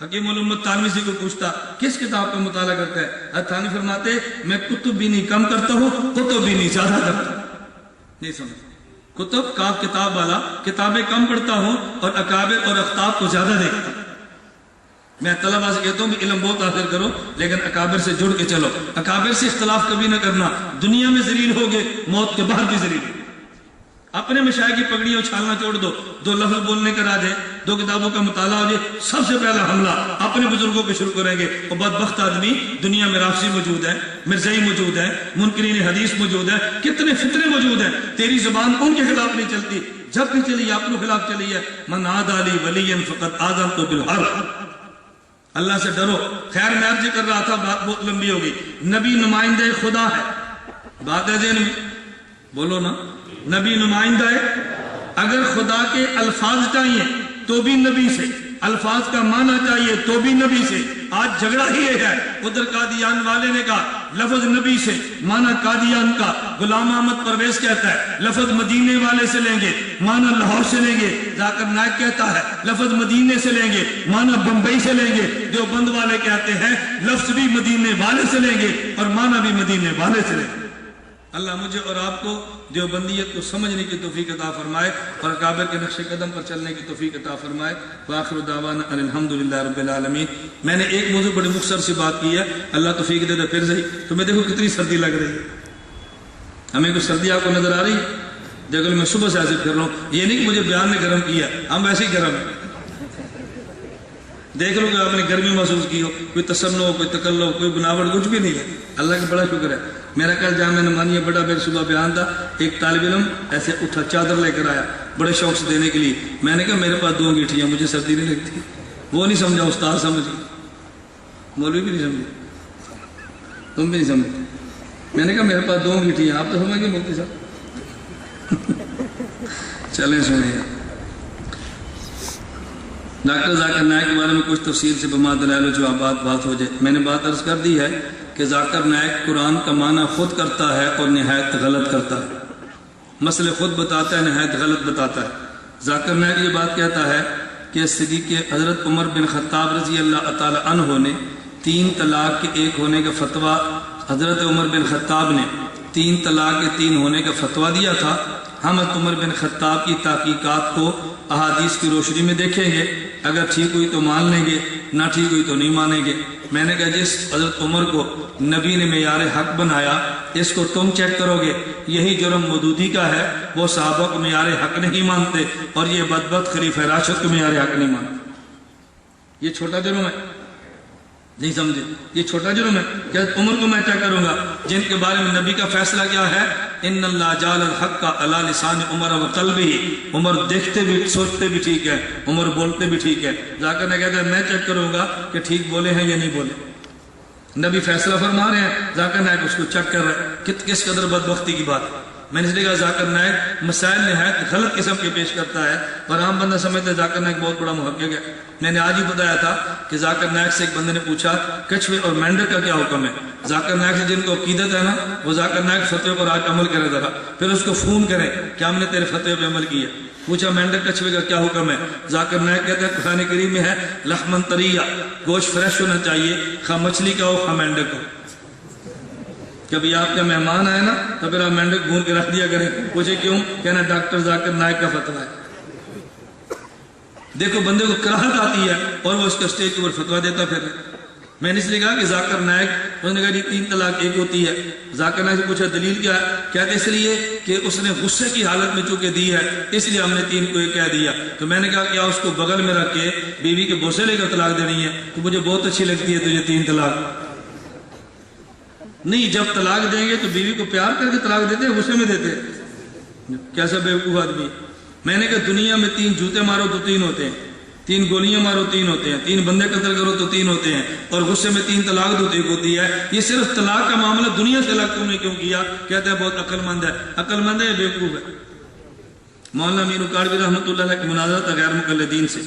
حکیم الامت تھانوی سے کوئی پوچھتا کس کتاب کا مطالعہ کرتا ہے، حضرت تھانوی فرماتے میں کتب بینی کم کرتا ہوں، کتب بینی زیادہ کرتا ہوں۔ نہیں سمجھ، کتب کتاب والا کتابیں کم پڑھتا ہوں اور اکابر اور اختاب کو زیادہ دیکھتا ہوں۔ میں طلبہ سے کہتا ہوں کہ علم بہت حاصل کرو لیکن اکابر سے جڑ کے چلو، اکابر سے اختلاف کبھی نہ کرنا، دنیا میں ذلیل ہوگے موت کے بعد بھی ذلیل ہوگے۔ اپنے مشائخ کی پگڑیاں اچھالنا چھوڑ دو، 2 لفظ بولنے کا راج ہے، 2 کتابوں کا مطالعہ ہو جائے، سب سے پہلا حملہ اپنے بزرگوں پہ شروع کریں گے۔ اور بدبخت آدمی دنیا میں رافضی موجود ہے، مرزائی موجود ہے، منکرین حدیث موجود ہے، کتنے فتنے موجود ہیں، تیری زبان ان کے خلاف نہیں چلتی، جب بھی چلی اپنے خلاف چلی ہے۔ من عادی لی ولیا فقد آذنت بالحرب۔ اللہ سے ڈرو۔ خیر میں عرض کر رہا تھا، بات بہت لمبی ہوگی۔ نبی نمائندہ خدا ہے، بات ہے ذہن میں، بولو نا، نبی نمائندہ ہے۔ اگر خدا کے الفاظ چاہیے تو بھی نبی سے، الفاظ کا معنی چاہیے تو بھی نبی سے۔ آج جھگڑا ہی یہ ہے، ادھر قادیان والے نے کہا لفظ نبی سے، معنی قادیان کا۔ غلام احمد پرویز کہتا ہے لفظ مدینے والے سے لیں گے، معنی لاہور سے لیں گے۔ ذاکر نائک کہتا ہے لفظ مدینے سے لیں گے، معنی بمبئی سے لیں گے۔ دیوبند والے کہتے ہیں لفظ بھی مدینے والے سے لیں گے اور معنی بھی مدینے والے سے لیں گے۔ اللہ مجھے اور آپ کو دیوبندیت کو سمجھنے کی توفیق عطا فرمائے اور اکابر کے نقش قدم پر چلنے کی توفیق عطا فرمائے۔ وآخر دعوانا ان الحمدللہ رب العالمین۔ میں نے ایک موضوع بڑی مختصر سی بات کی ہے، اللہ توفیق دے دے پھر صحیح۔ تمہیں دیکھو کتنی سردی لگ رہی ہے، ہمیں کوئی سردی آپ کو نظر آ رہی ہے؟ دیکھو میں صبح سے ایسے پھر رہا ہوں، یہ نہیں کہ مجھے بیان نے گرم کیا، ہم ویسے ہی گرم ہیں۔ دیکھ لو کہ آپ نے گرمی محسوس کی ہو، کوئی تسنن ہو، کوئی تکلف، کوئی بناوٹ، کچھ بھی نہیں ہے۔ اللہ کا بڑا شکر ہے۔ میرا کل جامعہ نعمانیہ بڑا میرے صبح بیان تھا، ایک طالب علم ایسے اٹھا چادر لے کر آیا بڑے شوق سے دینے کے لیے۔ میں نے کہا میرے پاس 2 انگیٹھیاں، مجھے سردی نہیں لگتی۔ وہ نہیں سمجھا، استاد سمجھ، مولوی بھی نہیں سمجھے، تم بھی نہیں سمجھے۔ میں نے کہا میرے پاس 2 انگیٹھیاں، آپ تو سمجھ گئے مفتی صاحب۔ چلیں سنیں، ڈاکٹر ذاکر نائک کے بارے میں کچھ تفصیل سے بما دلائل و جوابات بات ہو جائے۔ میں نے بات عرض کر دی ہے کہ ذاکر نائک قرآن کا معنی خود کرتا ہے اور نہایت غلط کرتا ہے، مسئلے خود بتاتا ہے، نہایت غلط بتاتا ہے۔ ذاکر نائک یہ بات کہتا ہے کہ صدیق حضرت عمر بن خطاب رضی اللہ تعالی عنہ نے 3 طلاق کے 1 ہونے کا فتویٰ، حضرت عمر بن خطاب نے 3 طلاق کے 3 ہونے کا فتویٰ دیا تھا۔ ہم حضرت عمر بن خطاب کی تحقیقات کو احادیث کی روشنی میں دیکھیں گے، اگر ٹھیک ہوئی تو مان لیں گے، نہ ٹھیک ہوئی تو نہیں مانیں گے۔ میں نے کہا جس حضرت عمر کو نبی نے معیار حق بنایا، اس کو تم چیک کرو گے، یہی جرم مودودی کا ہے۔ وہ صحابہ کو معیار حق نہیں مانتے اور یہ بدبخت خلیفہ راشد کو معیار حق نہیں مانتے۔ یہ چھوٹا جرم ہے، نہیں سمجھے؟ یہ چھوٹا جرم ہے کہ عمر کو میں چیک کروں گا جن کے بارے میں نبی کا فیصلہ کیا ہے، ان اللہ جعل الحق علی لسان عمر و قلبہ۔ عمر دیکھتے بھی، سوچتے بھی ٹھیک ہے، عمر بولتے بھی ٹھیک ہے۔ ذاکر نے کہتا ہے میں چیک کروں گا کہ ٹھیک بولے ہیں یا نہیں بولے۔ نبی فیصلہ فرما رہے ہیں، ذاکر نائک اس کو چیک کر رہے ہیں، کس قدر بدبختی کی بات ہے۔ میں نے اس لیے کہا ذاکر نائک مسائل نہایت غلط قسم کے پیش کرتا ہے اور عام بندہ سمجھتا ہے ذاکر نائک بہت بڑا محقق ہے۔ میں نے آج ہی بتایا تھا کہ ذاکر نائک سے ایک بندے نے پوچھا کچھوے اور مینڈک کا کیا حکم ہے۔ ذاکر نائک سے جن کو عقیدت ہے نا، وہ ذاکر نائک فتوے پر آج عمل کرے ذرا، پھر اس کو فون کریں کہ ہم نے تیرے فتوے پہ عمل کیا۔ پوچھا مینڈک کچھوے کا کیا حکم ہے، ذاکر نائک کہتے ہیں قرآن کریم میں ہے لحمن طریہ، گوشت فریش ہونا چاہیے، خواہ مچھلی کا ہو خواہ مینڈک ہو۔ کبھی آپ کا مہمان آئے نا تو پھر آپ مینڈک بھون کے رکھ دیا کریں، پوچھے کیوں، کہنا ڈاکٹر ذاکر نائک کا فتویٰ ہے۔ دیکھو بندے کو کراہت آتی ہے اور وہ اس کا اسٹیج کے اوپر فتویٰ دیتا پھر۔ میں نے اس لیے کہا کہ ذاکر نائک، اس نے کہا جی 3 طلاق 1 ہوتی ہے۔ ذاکر نائک سے پوچھا دلیل کیا ہے، کہتے اس لیے کہ اس نے غصے کی حالت میں چونکہ دی ہے اس لیے ہم نے 3 کو 1 کہہ دیا۔ تو میں نے کہا کیا اس کو بغل میں رکھ کے بیوی کے بوسے لے کر طلاق دینی ہے؟ تو مجھے بہت اچھی لگتی ہے تجھے 3 طلاق نہیں، جب طلاق دیں گے تو بیوی کو پیار کر کے طلاق دیتے ہیں، غصے میں دیتے ہیں؟ کیسا بیوقوف آدمی ہے۔ میں نے کہا دنیا میں 3 جوتے مارو تو 3 ہوتے ہیں، 3 گولیاں مارو 3 ہوتے ہیں، 3 بندے قتل کرو تو 3 ہوتے ہیں، اور غصے میں 3 طلاق دو تو 1 ہوتی ہے۔ یہ صرف طلاق کا معاملہ دنیا سے الگ تم نے کیوں کیا؟ کہتے ہیں بہت عقل مند ہے۔ عقل مند ہے یا بیوقوف ہے؟ مولانا امین اکاڑوی رحمۃ اللہ علیہ کی مناظرہ تھا غیر مقلدین سے،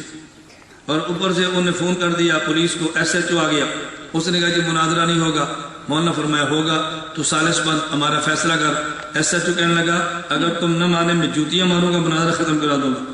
اور اوپر سے انہوں نے فون کر دیا پولیس کو، SHO آ گیا، اس نے کہا جی مناظرہ نہیں ہوگا۔ مولانا فرمایا ہوگا تو سالس بند ہمارا فیصلہ کر۔ SHO کہنے لگا اگر تم نہ مانے میں جوتیاں ماروں گا، مناظرہ ختم کرا دوں گا۔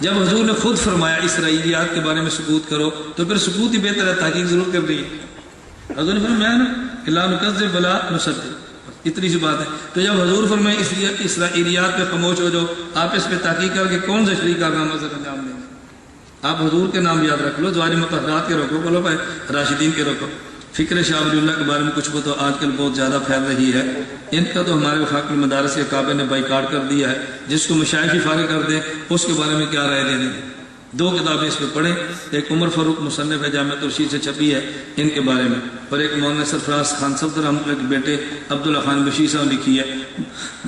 جب حضور نے خود فرمایا اسرائیلیات کے بارے میں سکوت کرو تو پھر سکوت ہی بہتر ہے، تحقیق ضرور کر رہی ہے۔ حضور نے فرمایا نا کہ لا نکذب بلا نصدق، اتنی سی بات ہے۔ تو جب حضور فرمائے اسرائیلیات پہ خاموش ہو جاؤ، آپ اس پہ تحقیق کر کے کون سے شریک کارنامہ سر انجام دیں گے؟ آپ حضور کے نام یاد رکھ لو، ظاہری مطہرات کے رکھو، بولو بھائی راشدین کے رکھو۔ فکر شاہ ولی اللہ کے بارے میں کچھ بتاؤ، آج کل بہت زیادہ پھیل رہی ہے۔ ان کا تو ہمارے وفاق المدارس کے کعبے نے بائیکاٹ کر دیا ہے، جس کو مشائخ ہی فارغ کر دیں اس کے بارے میں کیا رائے دینے ہیں۔ 2 کتابیں اس پہ پڑھیں، ایک عمر فاروق مصنف ہے جامعۃ الرشید سے چھپی ہے ان کے بارے میں، اور ایک مولانا سرفراز خان صفدر رحمۃ اللہ کے بیٹے عبداللہ خان بشیر صاحب لکھی ہے،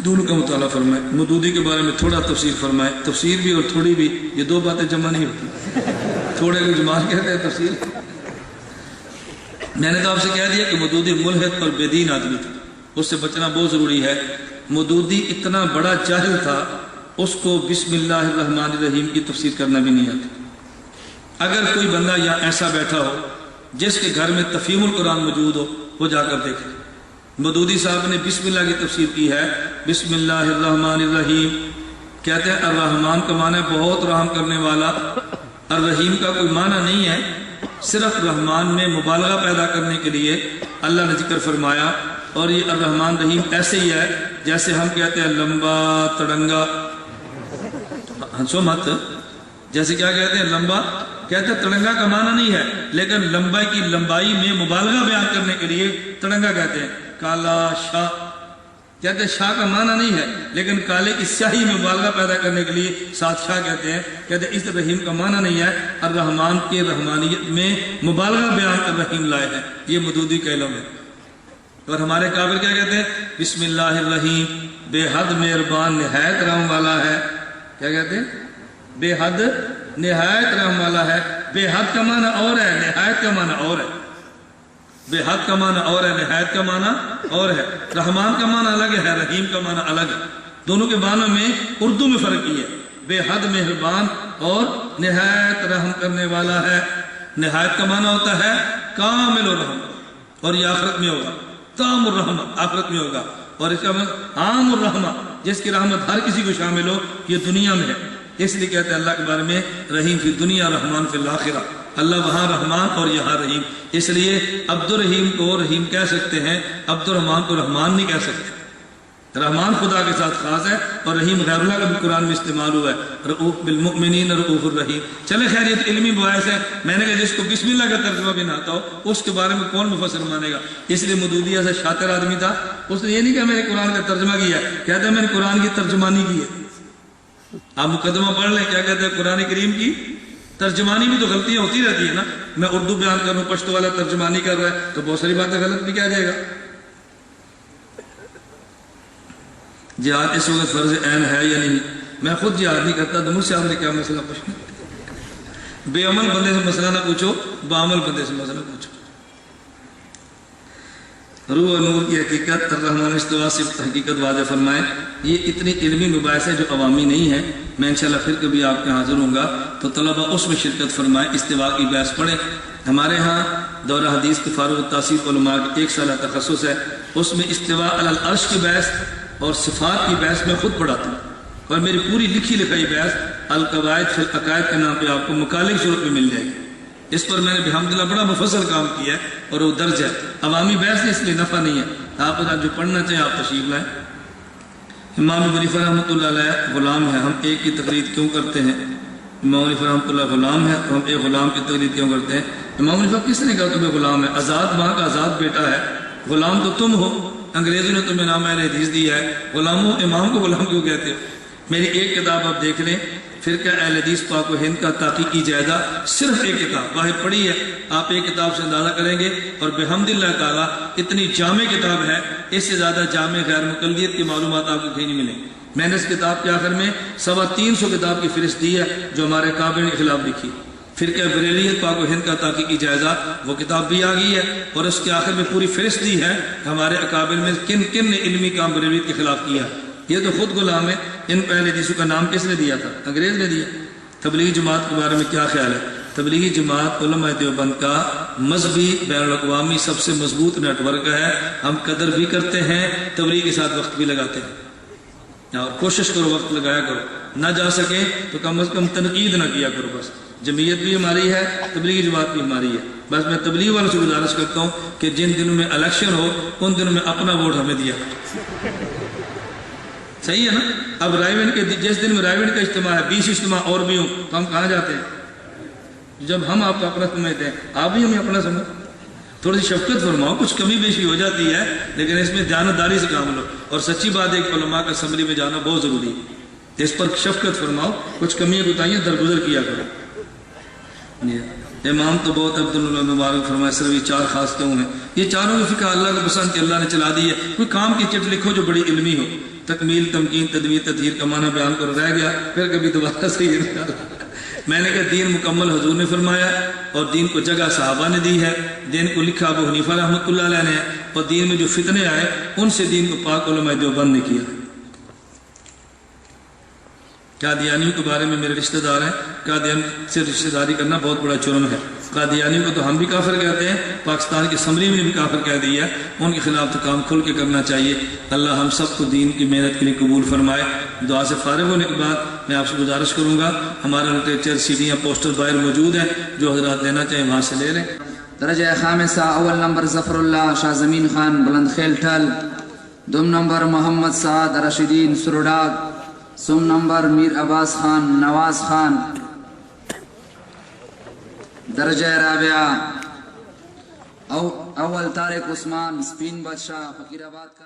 دونوں کا مطالعہ فرمائے۔ مودودی کے بارے میں تھوڑا تفسیر فرمائے، تفسیر بھی اور تھوڑی بھی یہ 2 باتیں جمع نہیں ہوتی، تھوڑے کو جمال کہتے ہیں تفسیر۔ میں نے تو آپ سے کہہ دیا کہ مودودی ملحد اور بے دین آدمی تھا، اس سے بچنا بہت ضروری ہے۔ مودودی اتنا بڑا جاہل تھا، اس کو بسم اللہ الرحمن الرحیم کی تفسیر کرنا بھی نہیں آتی۔ اگر کوئی بندہ یا ایسا بیٹھا ہو جس کے گھر میں تفہیم القرآن موجود ہو، وہ جا کر دیکھے۔ مودودی صاحب نے بسم اللہ کی تفسیر کی ہے، بسم اللہ الرحمن الرحیم، کہتے ہیں الرحمن کا معنی بہت رحم کرنے والا، الرحیم کا کوئی معنی نہیں ہے، صرف رحمان میں مبالغہ پیدا کرنے کے لیے اللہ نے ذکر فرمایا۔ اور یہ الرحمن رحیم ایسے ہی ہے جیسے ہم کہتے ہیں لمبا تڑنگا، ہنسو مت، جیسے کیا کہتے ہیں لمبا، کہتے ہیں تڑنگا کا معنی نہیں ہے، لیکن لمبائی کی لمبائی میں مبالغہ بیان کرنے کے لیے تڑنگا کہتے ہیں۔ کالا شاہ کہتے ہیں شاہ کا معنی نہیں ہے، لیکن کالے کی سیاہی میں مبالغہ پیدا کرنے کے لیے ساتھ شاہ کہتے ہیں۔ کہتے ہیں اس رحیم کا معنی نہیں ہے، الرحمان کے رحمانیت میں مبالغہ بیان کر رحیم لائے ہیں، یہ مودودی کا علم ہے۔ اور ہمارے قابل کیا کہتے ہیں؟ بسم اللہ الرحیم، بے حد مہربان نہایت رحم والا ہے۔ کیا کہتے ہیں؟ بے حد نہایت رحم والا ہے۔ بے حد کا معنی اور ہے، نہایت کا معنی اور ہے۔ بے حد کا معنی اور ہے، نہایت کا معنی اور ہے۔ رحمان کا معنی الگ ہے، رحیم کا معنی الگ ہے، دونوں کے معنی میں اردو میں فرق ہی ہے۔ بے حد مہربان اور نہایت رحم کرنے والا ہے۔ نہایت کا معنی ہوتا ہے کامل الرحم، اور یہ آخرت میں ہوگا، تام الرحمہ آخرت میں ہوگا، اور اس کا مطلب عام الرحمہ، جس کی رحمت ہر کسی کو شامل ہو، یہ دنیا میں ہے۔ اس لیے کہتے ہیں اللہ کے بارے میں رحیم فی دنیا رحمان فی الآخرہ، اللہ وہاں رحمان اور یہاں رحیم۔ اس لیے عبد الرحیم کو رحیم کہہ سکتے ہیں، عبد الرحمان کو رحمان نہیں کہہ سکتے۔ رحمان خدا کے ساتھ خاص ہے، اور رحیم غیر اللہ کا بھی قرآن میں استعمال ہوا ہے، رؤوف بالمؤمنین رؤوف الرحیم۔ چلے خیر یہ تو علمی باعث ہے، میں نے کہا جس کو بسم اللہ کا ترجمہ بھی نہ آتا ہو اس کے بارے میں کون مفسر مانے گا۔ اس لیے مودودی ایسا شاطر آدمی تھا، اس نے یہ نہیں کہا میں نے قرآن کا ترجمہ کیا ہے، کہتا ہے میں نے قرآن کی ترجمانی کی ہے۔ آپ مقدمہ پڑھ لیں، کیا کہتے ہیں؟ قرآن کریم کی ترجمانی بھی تو غلطیاں ہوتی رہتی ہے نا، میں اردو بیان کروں، پشتو والا ترجمانی کر رہا ہے تو بہت ساری باتیں غلط بھی کیا جائے گا۔ جہاد اس وقت فرض عین ہے یا نہیں؟ میں خود جہاد نہیں کرتا، تو مجھ سے آپ نے کیا مسئلہ پوچھنا؟ بے عمل بندے سے مسئلہ نہ پوچھو، بعمل بندے سے مسئلہ پوچھو۔ روح و نور کی حقیقت، الرحمن استوا سے حقیقت واضح فرمائے۔ یہ اتنی علمی مباحث ہے جو عوامی نہیں ہے، میں انشاءاللہ پھر کبھی آپ کے حاضر ہوں گا تو طلبہ اس میں شرکت فرمائے، استوا کی بحث پڑھیں۔ ہمارے ہاں دورہ حدیث کے فارغ التحصیل علماء کی 1 سالہ تخصص ہے، اس میں استوا علی العرش کی بحث اور صفات کی بحث میں خود پڑھاتا ہوں، اور میری پوری لکھی لکھائی بحث القواعد فی العقائد کے نام پہ آپ کو مکالک صورت میں مل جائے گی۔ اس پر میں نے بحمدللہ بڑا مفصل کام کیا ہے، اور وہ درج ہے، عوامی بحث اس لیے نفع نہیں ہے۔ آپ جو پڑھنا چاہیں آپ تشریف لائیں۔ امام ابو حنیفہ رحمۃ اللہ علیہ غلام ہے، ہم ایک کی تقلید کیوں کرتے ہیں؟ امام ابو حنیفہ رحمۃ اللہ غلام ہے تو ہم ایک غلام کی تقلید کیوں کرتے ہیں؟ امام ابو حنیفہ کس نے کہا تمہیں غلام ہے؟ آزاد ماں کا آزاد بیٹا ہے، غلام تو تم ہو، انگریزوں نے تمہیں نام اہل حدیث دیا ہے، غلاموں امام کو غلام کیوں کہتے ہو؟ میری ایک کتاب آپ دیکھ لیں، فرقہ اہل حدیث پاک و ہند کا تحقیقی جائزہ، صرف ایک کتاب واحد پڑھی ہے، آپ ایک کتاب سے اندازہ کریں گے، اور بحمدللہ تعالیٰ اتنی جامع کتاب ہے، اس سے زیادہ جامع غیر مقلدیت کی معلومات آپ کو کہیں نہیں ملیں۔ میں نے اس کتاب کے آخر میں 350 کتاب کی فہرست دی ہے جو ہمارے کابل کے خلاف لکھی۔ فرقہ بریلیت پاک و ہند کا تحقیقی جائزہ، وہ کتاب بھی آ گئی ہے، اور اس کے آخر میں پوری فہرست دی ہے ہمارے اکابر میں کن کن نے علمی کام بریلیت کے خلاف کیا۔ یہ تو خود غلام ہے۔ ان پہلے حدیثوں کا نام کس نے دیا تھا؟ انگریز نے دیا۔ تبلیغی جماعت کے بارے میں کیا خیال ہے؟ تبلیغی جماعت علماء دیوبند کا مذہبی بین الاقوامی سب سے مضبوط نیٹ ورک ہے، ہم قدر بھی کرتے ہیں، تبلیغ کے ساتھ وقت بھی لگاتے ہیں۔ اور کوشش کرو وقت لگایا کرو، نہ جا سکے تو کم از کم تنقید نہ کیا کرو. بس جمعیت بھی ہماری ہے، تبلیغی جماعت بھی ہماری ہے. بس میں تبلیغ والوں سے گزارش کرتا ہوں کہ جن دنوں میں الیکشن ہو ان دنوں میں اپنا ووٹ ہمیں دیا. صحیح ہے نا؟ اب رائے ون کے جس دن میں رائے ون کا اجتماع ہے، 20 اجتماع اور بھی ہوں تو ہم کہاں جاتے ہیں؟ جب ہم آپ کو اپنا سمجھتے ہیں، آپ بھی ہمیں اپنا سمجھ. تھوڑی سی شفقت فرماؤ، کچھ کمی بیشی ہو جاتی ہے لیکن اس میں دیانتداری سے کام لو. اور سچی بات ہے کہ علماء کا اسمبلی میں جانا بہت ضروری ہے، اس پر شفقت فرماؤ، کچھ کمیاں کوتاہیاں درگزر کیا کرو. امام تو بہت عبداللہ مبارک فرمائے، صرف یہ 4 خاص کیوں ہیں؟ یہ چاروں کی فقہ اللہ کو پسند کہ اللہ نے چلا دی ہے. کوئی کام کی چٹ لکھو جو بڑی علمی ہو. تکمیل، تمکین، تدویر، تطہیر کا معنی بیان کرو، رہ گیا پھر کبھی دوبارہ سے یہ نہیں. میں نے کہا دین مکمل حضور نے فرمایا اور دین کو جگہ صحابہ نے دی ہے. دین کو لکھا ابو حنیفہ رحمۃ اللہ علیہ نے، اور دین میں جو فتنے آئے ان سے دین کو پاک علماء دیوبند نے کیا. قادیانیوں کے بارے میں میرے رشتہ دار ہیں، قادیان سے رشتہ داری کرنا بہت بڑا جرم ہے. قادیانیوں کو تو ہم بھی کافر کہتے ہیں، پاکستان کی اسمبلی میں بھی کافر کہہ دیا. ان کے خلاف تو کام کھل کے کرنا چاہیے. اللہ ہم سب کو دین کی محنت کے لیے قبول فرمائے. دعا سے فارغ ہونے کے بعد میں آپ سے گزارش کروں گا، ہمارا لٹریچر سیڈیاں پوسٹر باہر موجود ہیں، جو حضرات لینا چاہیں وہاں سے لے لیں. درجہ خامسہ اول نمبر ظفر اللہ شاہ زمین خان بلند خیل ٹھل، دوم نمبر محمد سعد رشیدین سروڈاگ، سوم نمبر میر عباس خان نواز خان. درجہ رابعہ اول طارق عثمان سپین بادشاہ فقیر آباد کا